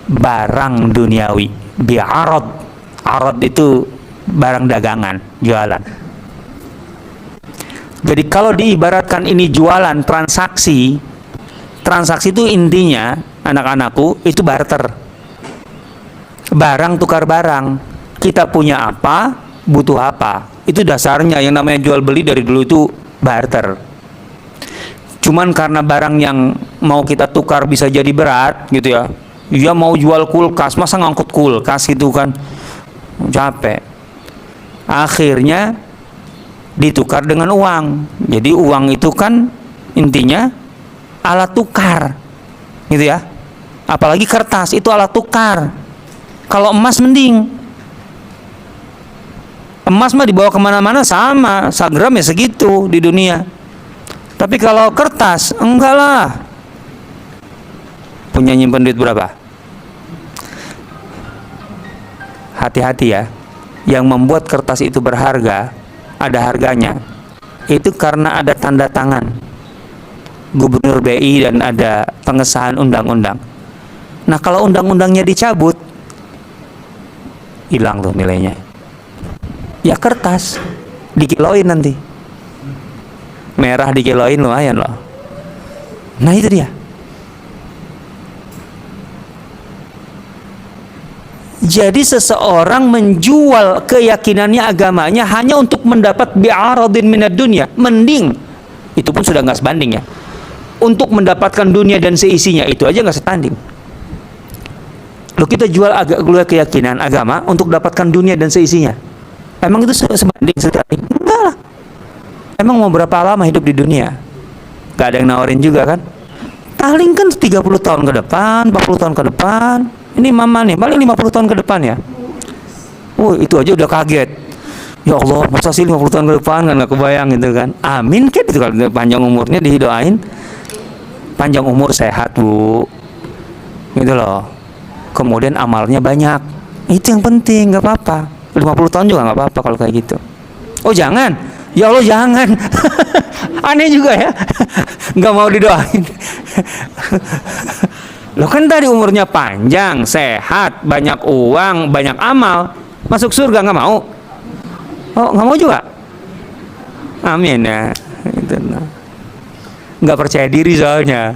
barang duniawi. Bi'arad. Arad itu barang dagangan, jualan. Jadi kalau diibaratkan ini jualan, transaksi itu intinya, anak-anakku, itu barter. Barang tukar barang. Kita punya apa, butuh apa. Itu dasarnya, yang namanya jual beli dari dulu itu barter. Cuman karena barang yang mau kita tukar bisa jadi berat gitu ya. Dia mau jual kulkas, masa ngangkut kulkas gitu kan, capek. Akhirnya ditukar dengan uang. Jadi uang itu kan intinya alat tukar gitu ya. Apalagi kertas itu alat tukar. Kalau emas mending, emas mah dibawa kemana-mana sama, 1 gram ya segitu di dunia. Tapi kalau kertas enggak lah, punya nyimpen duit berapa? Hati-hati ya. Yang membuat kertas itu berharga, ada harganya, itu karena ada tanda tangan Gubernur BI dan ada pengesahan undang-undang. Nah, kalau undang-undangnya dicabut, hilang tuh nilainya. Ya kertas, dikiloin nanti. Merah dikiloin lumayan loh. Nah itu dia. Jadi seseorang menjual keyakinannya, agamanya hanya untuk mendapat bi'aradin minad dunya, mending itu pun sudah nggak sebanding ya, untuk mendapatkan dunia dan seisinya, itu aja nggak setanding. Loh, kita jual keyakinan agama untuk dapatkan dunia dan seisinya, emang itu sebanding setanding? Enggak lah. Emang mau berapa lama hidup di dunia? Gak ada yang nawarin juga kan? Paling kan 30 tahun ke depan, 40 tahun ke depan. Ini mama nih, paling 50 tahun ke depan ya. Itu aja udah kaget. Ya Allah, masa sih 50 tahun ke depan, kan gak kebayang gitu kan. Amin kan, itu kalau panjang umurnya didoain. Panjang umur, sehat bu, gitu loh. Kemudian amalnya banyak, itu yang penting, gak apa-apa. 50 tahun juga gak apa-apa kalau kayak gitu. Oh jangan, ya Allah jangan. Aneh juga ya. Gak mau didoain. Loh kan tadi umurnya panjang, sehat, banyak uang, banyak amal, masuk surga, nggak mau? Oh nggak mau juga? Amin ya. Nggak percaya diri soalnya.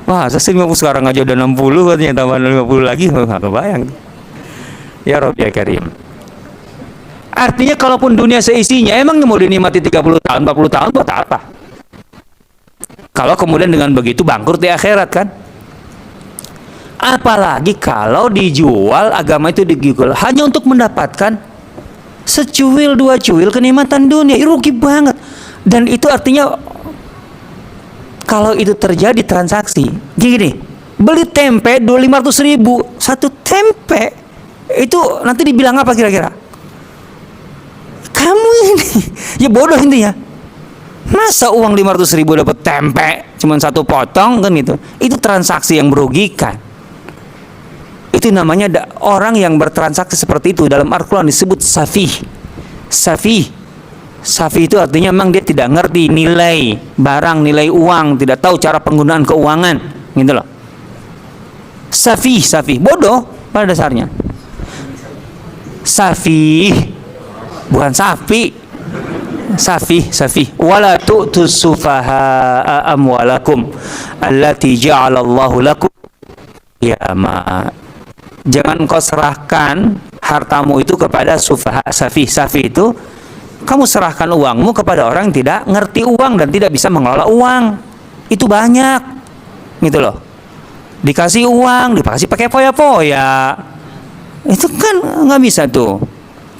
Wah, saya 50 sekarang aja udah 60, katanya tambah 50 lagi, nggak kebayang. Ya Rob ya Karim. Artinya kalaupun dunia seisinya, emangnya mau dinikmati 30 tahun, 40 tahun buat apa? Kalau kemudian dengan begitu bangkrut di akhirat kan? Apalagi kalau dijual, agama itu dijual hanya untuk mendapatkan secuil dua cuil kenikmatan dunia, rugi banget. Dan itu artinya kalau itu terjadi transaksi gini, beli tempe 500.000 satu tempe, itu nanti dibilang apa kira-kira? Kamu ini ya bodoh intinya. Masa uang 500.000 dapat tempe cuman satu potong kan gitu? Itu transaksi yang merugikan. Itu namanya orang yang bertransaksi seperti itu dalam Al-Quran disebut safih. Safih itu artinya memang dia tidak ngerti nilai barang, nilai uang, tidak tahu cara penggunaan keuangan, gitu loh. Safih, bodoh pada dasarnya. Safih, bukan sapi. Safih. Wala tu'tus sufaha amwalakum allati ja'alallahu lakum qiyama. Jangan kau serahkan hartamu itu kepada sufaha. Safih itu kamu serahkan uangmu kepada orang yang tidak ngerti uang dan tidak bisa mengelola uang. Itu banyak, gitu loh. Dikasih uang, dikasih pakai foya-foya. Itu kan nggak bisa tuh.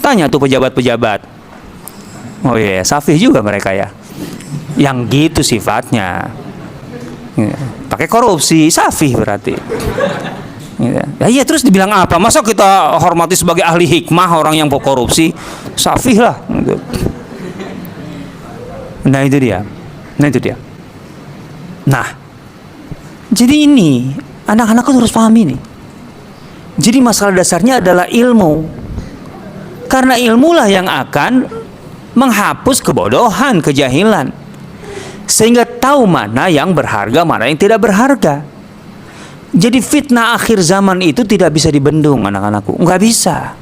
Tanya tuh pejabat-pejabat. Oh iya, safih juga mereka ya. Yang gitu sifatnya. Pakai korupsi, safih berarti. Ya iya, terus dibilang apa? Masa kita hormati sebagai ahli hikmah orang yang korupsi? Safih lah. Nah itu dia. Nah, jadi ini anak-anak harus pahami nih. Jadi masalah dasarnya adalah ilmu. Karena ilmulah yang akan menghapus kebodohan, kejahilan. Sehingga tahu mana yang berharga, mana yang tidak berharga. Jadi fitnah akhir zaman itu tidak bisa dibendung anak-anakku, nggak bisa.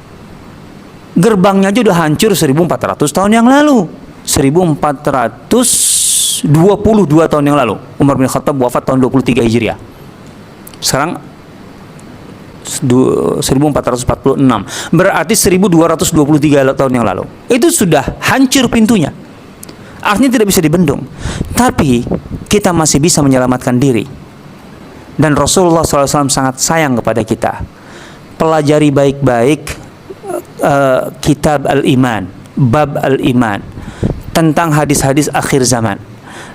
Gerbangnya aja udah hancur 1400 tahun yang lalu, 1422 tahun yang lalu. Umar bin Khattab wafat tahun 23 Hijriah. Sekarang 1446, berarti 1223 tahun yang lalu. Itu sudah hancur pintunya. Artinya tidak bisa dibendung. Tapi kita masih bisa menyelamatkan diri. Dan Rasulullah SAW sangat sayang kepada kita. Pelajari baik-baik kitab Al-Iman, bab Al-Iman, tentang hadis-hadis akhir zaman.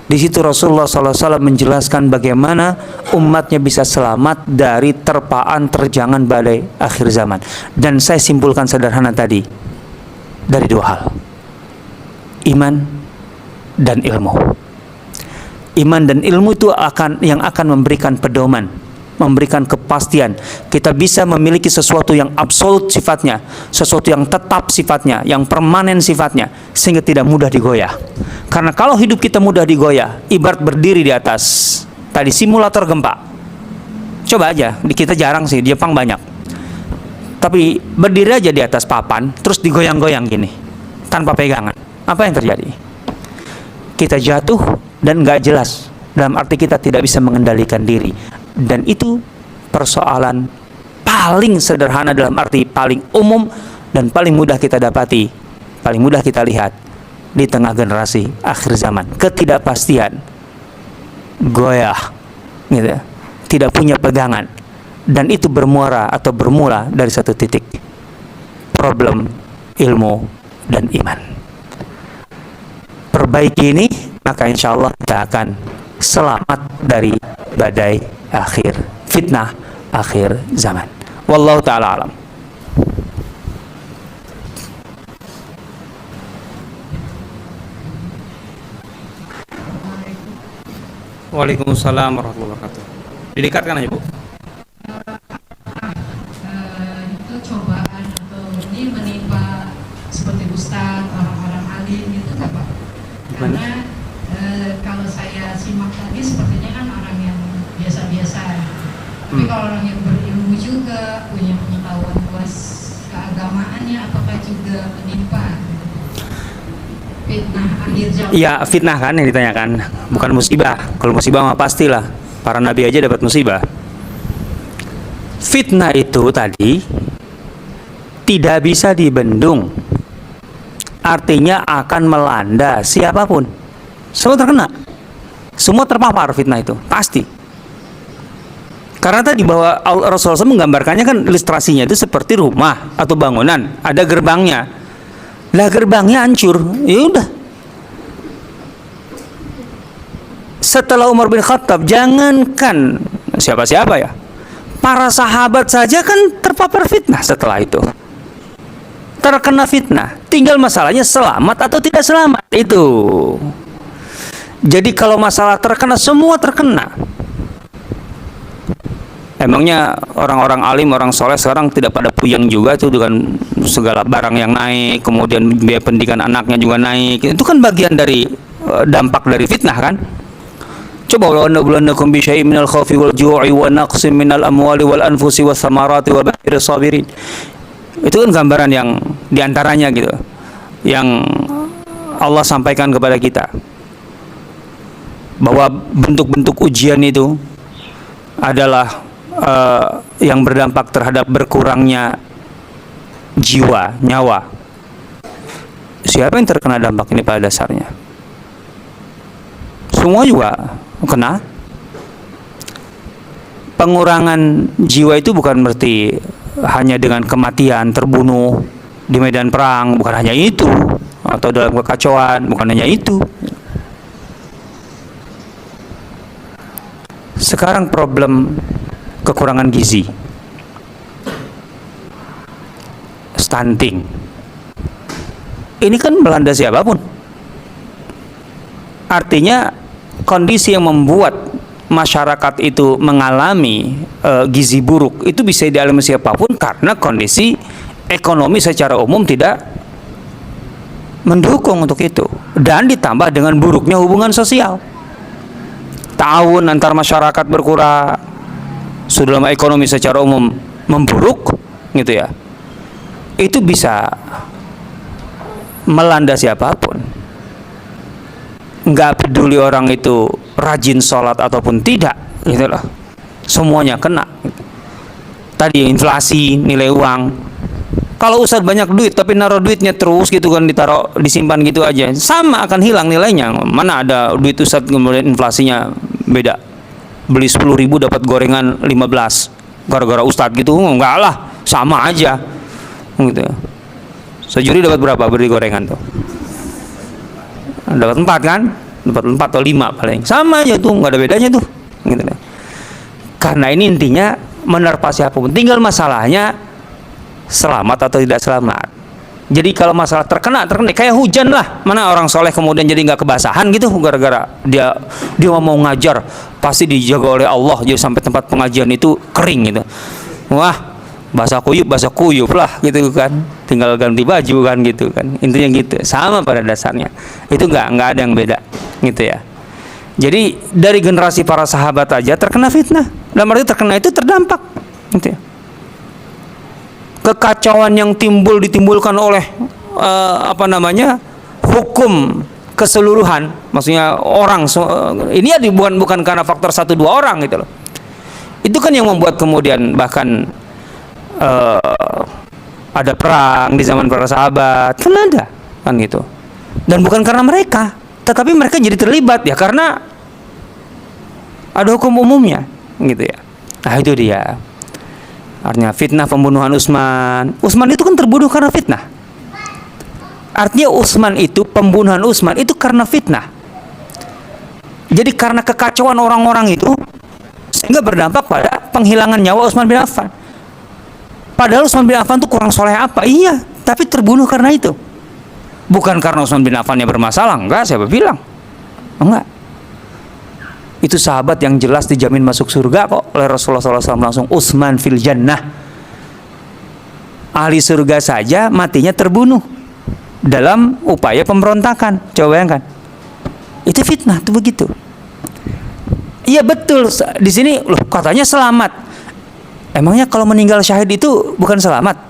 Di situ Rasulullah SAW menjelaskan bagaimana umatnya bisa selamat dari terpaan terjangan badai akhir zaman. Dan saya simpulkan sederhana tadi dari dua hal: iman dan ilmu. Iman dan ilmu itu yang akan memberikan pedoman memberikan kepastian. Kita bisa memiliki sesuatu yang absolut sifatnya, sesuatu yang tetap sifatnya, yang permanen sifatnya, sehingga tidak mudah digoyah. Karena kalau hidup kita mudah digoyah, ibarat berdiri di atas tadi simulator gempa. Coba aja, di kita jarang sih, di Jepang banyak. Tapi berdiri aja di atas papan, terus digoyang-goyang gini, tanpa pegangan. Apa yang terjadi? Kita jatuh dan nggak jelas. Dalam arti kita tidak bisa mengendalikan diri. Dan itu persoalan paling sederhana dalam arti paling umum dan paling mudah kita dapati, paling mudah kita lihat di tengah generasi akhir zaman. Ketidakpastian, goyah, gitu, tidak punya pegangan. Dan itu bermuara atau bermula dari satu titik, problem ilmu dan iman. Perbaiki ini, maka insya Allah kita akan selamat dari badai akhir, fitnah akhir zaman. Wallahu ta'ala alam. Waalaikumsalam warahmatullahi wabarakatuh. Didekatkan aja, Bu. Itu cobaan atau ini menimpa seperti ustaz, orang-orang alim gitu nggak Pak? Karena kalau saya simak tadi sepertinya kan orang yang biasa-biasa. Tapi kalau orang yang berilmu juga, punya pengetahuan luas keagamaannya, apakah juga menimpa fitnah akhir zaman? Ya, fitnah kan yang ditanyakan, bukan musibah. Kalau musibah mah pastilah, para nabi aja dapat musibah. Fitnah itu tadi tidak bisa dibendung. Artinya akan melanda siapapun. Semua terkena. Semua terpapar fitnah itu, pasti. Karena tadi bahwa Rasulullah SAW menggambarkannya kan ilustrasinya itu seperti rumah atau bangunan, ada gerbangnya. Lah gerbangnya hancur, ya udah. Setelah Umar bin Khattab, jangankan siapa-siapa ya, para sahabat saja kan terpapar fitnah setelah itu. Terkena fitnah, tinggal masalahnya selamat atau tidak selamat itu. Jadi kalau masalah terkena, semua terkena. Emangnya orang-orang alim, orang soleh sekarang tidak pada puyeng juga tuh dengan segala barang yang naik, kemudian biaya pendidikan anaknya juga naik. Itu kan bagian dari dampak dari fitnah kan. Coba walau nabluwannakum bi syai'in minal khaufi wal ju'i wa naqsin minal amwali wal anfusi was samarati wa basyiris sabirin. Itu kan gambaran yang diantaranya gitu, yang Allah sampaikan kepada kita, bahwa bentuk-bentuk ujian itu adalah yang berdampak terhadap berkurangnya jiwa, nyawa. Siapa yang terkena dampak ini pada dasarnya? Semua juga kena. Pengurangan jiwa itu bukan berarti hanya dengan kematian, terbunuh di medan perang, bukan hanya itu, atau dalam kekacauan, bukan hanya itu. Sekarang problem kekurangan gizi, stunting, ini kan melanda siapapun. Artinya kondisi yang membuat masyarakat itu mengalami gizi buruk itu bisa dialami siapapun karena kondisi ekonomi secara umum tidak mendukung untuk itu, dan ditambah dengan buruknya hubungan sosial. Tahun antar masyarakat berkurang, sudah lama ekonomi secara umum memburuk gitu ya, itu bisa melanda siapapun. Nggak peduli orang itu rajin sholat ataupun tidak gitu loh, semuanya kena. Tadi inflasi nilai uang, kalau Ustadz banyak duit tapi naruh duitnya terus gitu kan, ditaruh disimpan gitu aja, sama akan hilang nilainya. Mana ada duit Ustadz kemudian inflasinya beda, beli 10.000 dapat gorengan 15 gara-gara Ustadz gitu? Enggak lah, sama aja gitu. Sejuri dapat berapa beli gorengan tuh? Dapat 4 kan? Dapat 4 atau 5 paling, sama aja tuh, nggak ada bedanya tuh gitu. Karena ini intinya menerpa siapapun, tinggal masalahnya selamat atau tidak selamat. Jadi kalau masalah terkena kayak hujan lah. Mana orang soleh kemudian jadi nggak kebasahan gitu gara-gara dia mau ngajar, pasti dijaga oleh Allah jadi sampai tempat pengajian itu kering gitu. Wah, basah kuyup lah gitu kan. Tinggal ganti baju kan gitu kan. Intinya gitu. Sama pada dasarnya. Itu nggak ada yang beda gitu ya. Jadi dari generasi para sahabat aja terkena fitnah. Dalam arti terkena itu terdampak gitu ya. Kekacauan yang ditimbulkan oleh hukum keseluruhan, maksudnya orang ini ya bukan karena faktor 1-2 orang gitu loh. Itu kan yang membuat kemudian bahkan ada perang di zaman para sahabat, kan ada kan gitu. Dan bukan karena mereka, tetapi mereka jadi terlibat ya karena ada hukum umumnya gitu ya. Nah itu dia. Artinya fitnah pembunuhan Utsman itu kan terbunuh karena fitnah. Artinya pembunuhan Utsman itu karena fitnah. Jadi karena kekacauan orang-orang itu sehingga berdampak pada penghilangan nyawa Utsman bin Affan. Padahal Utsman bin Affan itu kurang soleh apa? Iya, tapi terbunuh karena itu. Bukan karena Utsman bin Affan yang bermasalah, enggak, siapa bilang? Enggak. Itu sahabat yang jelas dijamin masuk surga kok oleh Rasulullah SAW langsung, Utsman fil jannah. Ahli surga saja matinya terbunuh dalam upaya pemberontakan. Coba bayangkan. Itu fitnah, itu begitu. Iya betul. Di sini loh katanya selamat. Emangnya kalau meninggal syahid itu bukan selamat?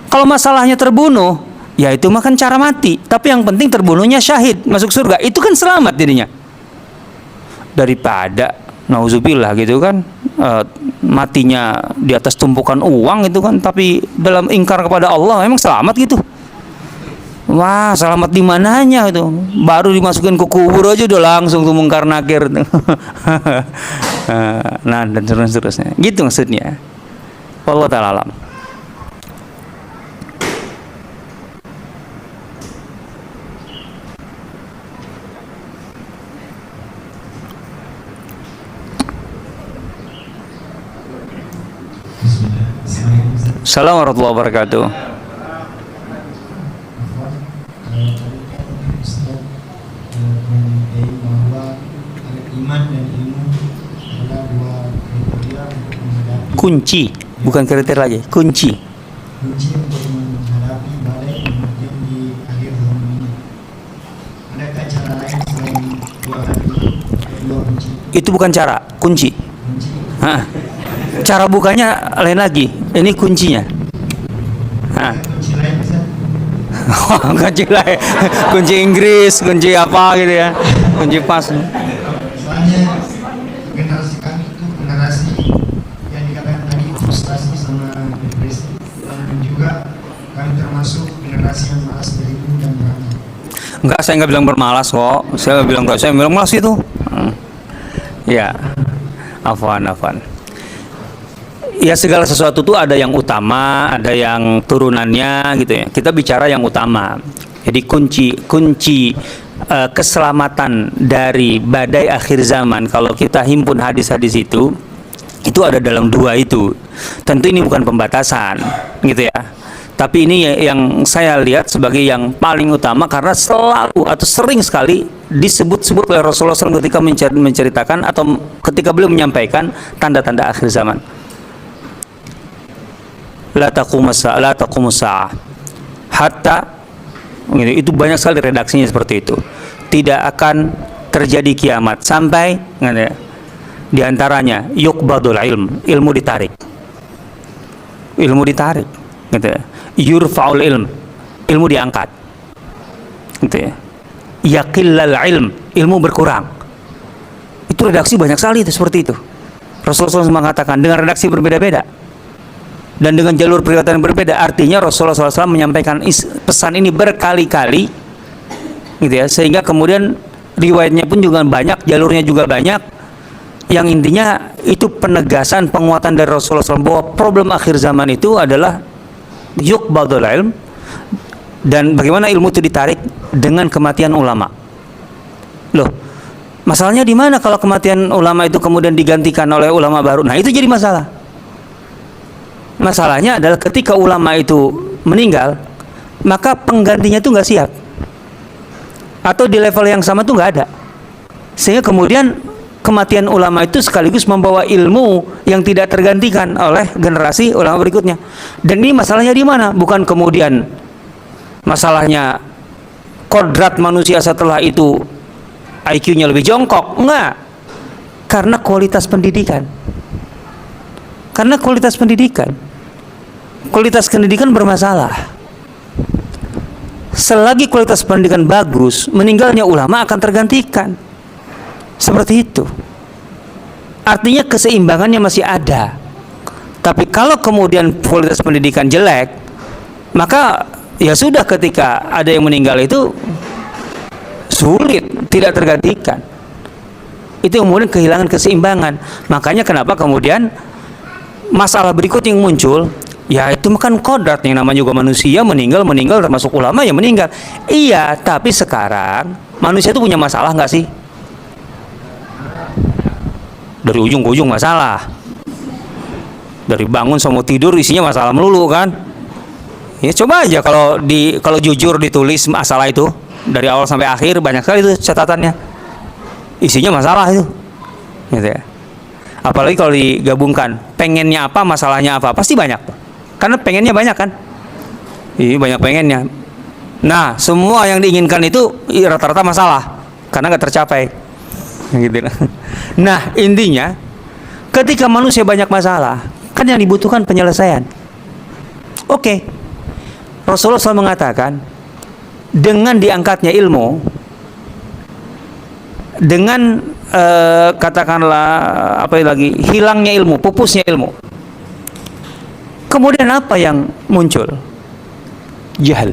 Kalau masalahnya terbunuh, ya itu mah kan cara mati. Tapi yang penting terbunuhnya syahid, masuk surga. Itu kan selamat jadinya. Daripada nauzubillah gitu kan matinya di atas tumpukan uang itu kan, tapi dalam ingkar kepada Allah, emang selamat gitu? Wah, selamat di mananya itu? Baru dimasukin ke kubur aja udah langsung tuh mungkar nakir. Nah, dan seterusnya. Gitu maksudnya. Wallahu ta'ala alam. Assalamualaikum warahmatullahi wabarakatuh. Kunci, bukan kriteria lagi, kunci. Kunci untuk menghadapi badai kemudian di akhir zaman ini. Adakah cara lain selain dua kunci? Itu bukan cara, kunci. Kunci. Hah. Cara bukanya lain lagi. Ini kuncinya. Hah. Kunci lain bisa? Kunci lain, kunci Inggris, kunci apa gitu ya, kunci pas. Soalnya generasi kami itu generasi yang dikatakan tadi frustasi sama depresi, dan juga kami termasuk generasi yang malas berilmu dan beramal. Enggak, saya nggak bilang bermalas kok. Saya bilang enggak, saya bilang malas itu. Ya, afwan. Ya segala sesuatu itu ada yang utama, ada yang turunannya gitu ya. Kita bicara yang utama. Jadi kunci keselamatan dari badai akhir zaman, kalau kita himpun hadis-hadis itu ada dalam dua itu. Tentu ini bukan pembatasan gitu ya. Tapi ini yang saya lihat sebagai yang paling utama karena selalu atau sering sekali disebut-sebut oleh Rasulullah SAW ketika menceritakan atau ketika beliau menyampaikan tanda-tanda akhir zaman. La taqumus sa'ah hatta, itu banyak sekali redaksinya seperti itu. Tidak akan terjadi kiamat sampai di antaranya yuqbadul ilmu ditarik gitu ya. Yurfa'ul ilmu diangkat gitu ya. Yaqillal ilmu berkurang. Itu redaksi banyak sekali itu seperti itu. Rasulullah SAW mengatakan dengan redaksi berbeda-beda dan dengan jalur peringatan berbeda. Artinya Rasulullah SAW menyampaikan pesan ini berkali-kali gitu ya, sehingga kemudian riwayatnya pun juga banyak, jalurnya juga banyak, yang intinya itu penegasan, penguatan dari Rasulullah SAW bahwa problem akhir zaman itu adalah yuqbadul ilm, dan bagaimana ilmu itu ditarik dengan kematian ulama. Loh, masalahnya di mana kalau kematian ulama itu kemudian digantikan oleh ulama baru? Nah, itu jadi masalah. Masalahnya adalah ketika ulama itu meninggal, maka penggantinya itu nggak siap, atau di level yang sama itu nggak ada, sehingga kemudian kematian ulama itu sekaligus membawa ilmu yang tidak tergantikan oleh generasi ulama berikutnya. Dan ini masalahnya di mana? Bukan kemudian masalahnya kodrat manusia setelah itu IQ-nya lebih jongkok, enggak, karena kualitas pendidikan. Karena kualitas pendidikan bermasalah. Selagi kualitas pendidikan bagus, meninggalnya ulama akan tergantikan. Seperti itu. Artinya keseimbangannya masih ada. Tapi kalau kemudian kualitas pendidikan jelek, maka ya sudah, ketika ada yang meninggal itu sulit, tidak tergantikan. Itu kemudian kehilangan keseimbangan. Makanya kenapa kemudian masalah berikut yang muncul, ya itu kan kodrat, yang namanya juga manusia, meninggal termasuk ulama yang meninggal. Iya, tapi sekarang manusia itu punya masalah nggak sih? Dari ujung ke ujung masalah. Dari bangun sama tidur isinya masalah melulu kan? Ya coba aja kalau jujur ditulis masalah itu dari awal sampai akhir, banyak sekali itu catatannya. Isinya masalah itu. Gitu ya. Apalagi kalau digabungkan, pengennya apa, masalahnya apa, pasti banyak. Karena pengennya banyak kan? Iya, banyak pengennya. Nah, semua yang diinginkan itu rata-rata masalah, karena nggak tercapai. Gitu. Nah, intinya ketika manusia banyak masalah, kan yang dibutuhkan penyelesaian. Oke. Rasulullah SAW mengatakan, dengan diangkatnya ilmu, dengan katakanlah hilangnya ilmu, pupusnya ilmu, kemudian apa yang muncul? Jahal.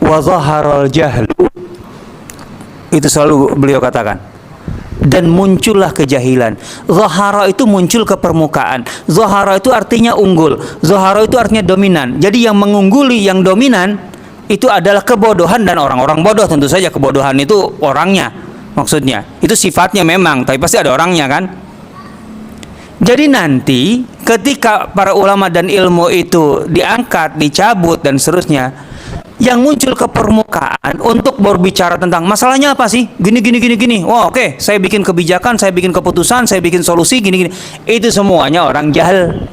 Wa zaharal jahlu. Itu selalu beliau katakan. Dan muncullah kejahilan. Zahara itu muncul ke permukaan. Zahara itu artinya unggul. Zahara itu artinya dominan. Jadi yang mengungguli, yang dominan itu adalah kebodohan dan orang-orang bodoh. Tentu saja kebodohan itu orangnya, maksudnya. Itu sifatnya memang, tapi pasti ada orangnya kan. Jadi nanti ketika para ulama dan ilmu itu diangkat, dicabut dan seterusnya, yang muncul ke permukaan untuk berbicara tentang masalahnya apa sih? Gini. Oh, oke, saya bikin kebijakan, saya bikin keputusan, saya bikin solusi gini. Itu semuanya orang jahil,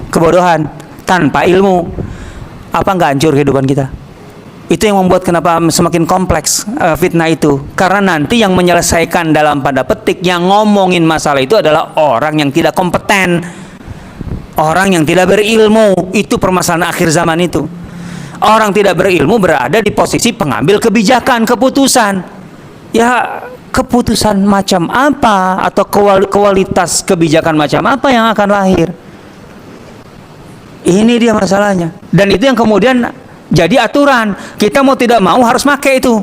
kebodohan, tanpa ilmu. Apa nggak hancur kehidupan kita? Itu yang membuat kenapa semakin kompleks fitnah itu. Karena nanti yang menyelesaikan dalam tanda petik, yang ngomongin masalah itu adalah orang yang tidak kompeten, orang yang tidak berilmu. Itu permasalahan akhir zaman itu. Orang tidak berilmu berada di posisi pengambil kebijakan, keputusan. Ya, keputusan macam apa atau kualitas kebijakan macam apa yang akan lahir? Ini dia masalahnya. Dan itu yang kemudian jadi aturan. Kita mau tidak mau harus pakai itu.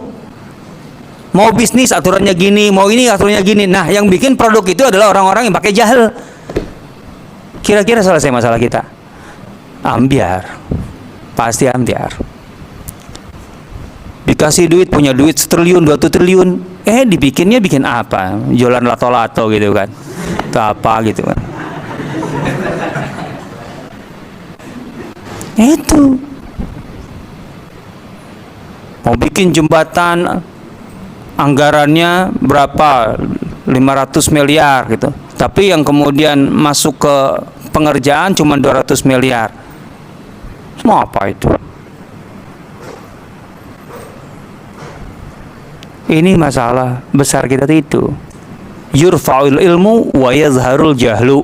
Mau bisnis aturannya gini, mau ini aturannya gini. Nah, yang bikin produk itu adalah orang-orang yang pakai jahil. Kira-kira selesai masalah kita? Ambiar. Pasti ambiar. Dikasih duit, punya duit 1 triliun, 2 triliun. Dibikinnya bikin apa? Jualan lato-lato gitu kan. Itu apa gitu kan. Itu. Mau bikin jembatan, anggarannya berapa? 500 miliar gitu. Tapi yang kemudian masuk ke pengerjaan cuma 200 miliar. Mau apa itu? Ini masalah besar kita itu. Yurfa'ul ilmu wa yazharul jahlu.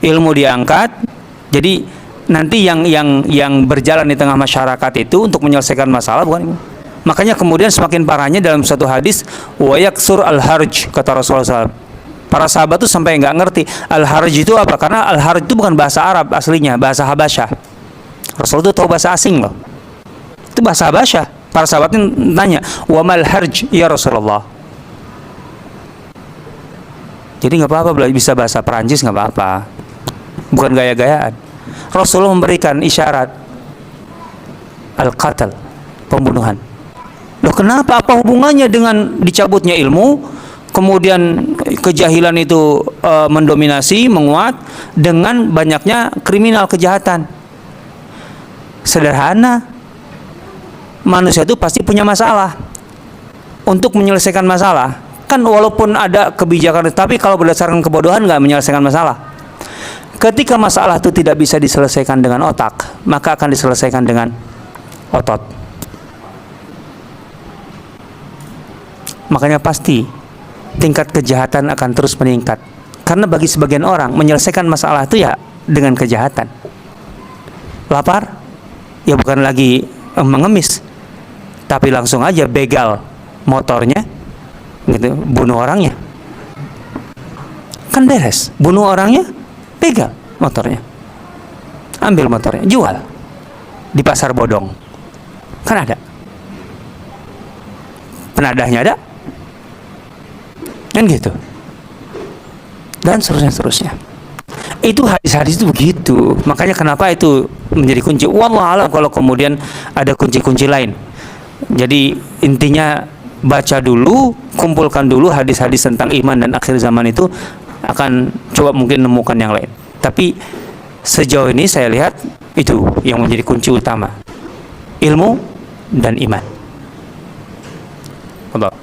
Ilmu diangkat, jadi nanti yang berjalan di tengah masyarakat itu untuk menyelesaikan masalah bukan. Makanya kemudian semakin parahnya dalam satu hadis, wa yaksur al-harj, kata Rasulullah SAW. Para sahabat tuh sampai nggak ngerti al-harj itu apa, karena al-harj itu bukan bahasa Arab aslinya, bahasa Habasyah. Rasul itu tahu bahasa asing loh. Itu bahasa Habasyah. Para sahabatnya tanya, wa mal harj ya Rasulullah. Jadi nggak apa-apa bisa bahasa Perancis, nggak apa-apa. Bukan gaya-gayaan. Rasulullah memberikan isyarat al-qatl, pembunuhan. Loh, kenapa? Apa hubungannya dengan dicabutnya ilmu? kemudian kejahilan itu mendominasi, menguat dengan banyaknya kriminal kejahatan. Sederhana, manusia itu pasti punya masalah. Untuk menyelesaikan masalah, kan walaupun ada kebijakan, tapi kalau berdasarkan kebodohan nggak menyelesaikan masalah. Ketika masalah itu tidak bisa diselesaikan dengan otak, maka akan diselesaikan dengan otot. Makanya pasti tingkat kejahatan akan terus meningkat. Karena bagi sebagian orang menyelesaikan masalah itu ya dengan kejahatan. Lapar, ya bukan lagi mengemis, tapi langsung aja begal motornya, gitu, bunuh orangnya. Kan beres, bunuh orangnya, begal motornya, ambil motornya, jual di pasar bodong. Kan ada penadahnya, ada kan gitu, dan seterusnya. Itu hadis-hadis itu begitu. Makanya kenapa itu menjadi kunci. Wallah alam kalau kemudian ada kunci-kunci lain. Jadi intinya baca dulu, kumpulkan dulu hadis-hadis tentang iman dan akhir zaman itu, akan coba mungkin menemukan yang lain. Tapi sejauh ini saya lihat itu yang menjadi kunci utama, ilmu dan iman. Allah.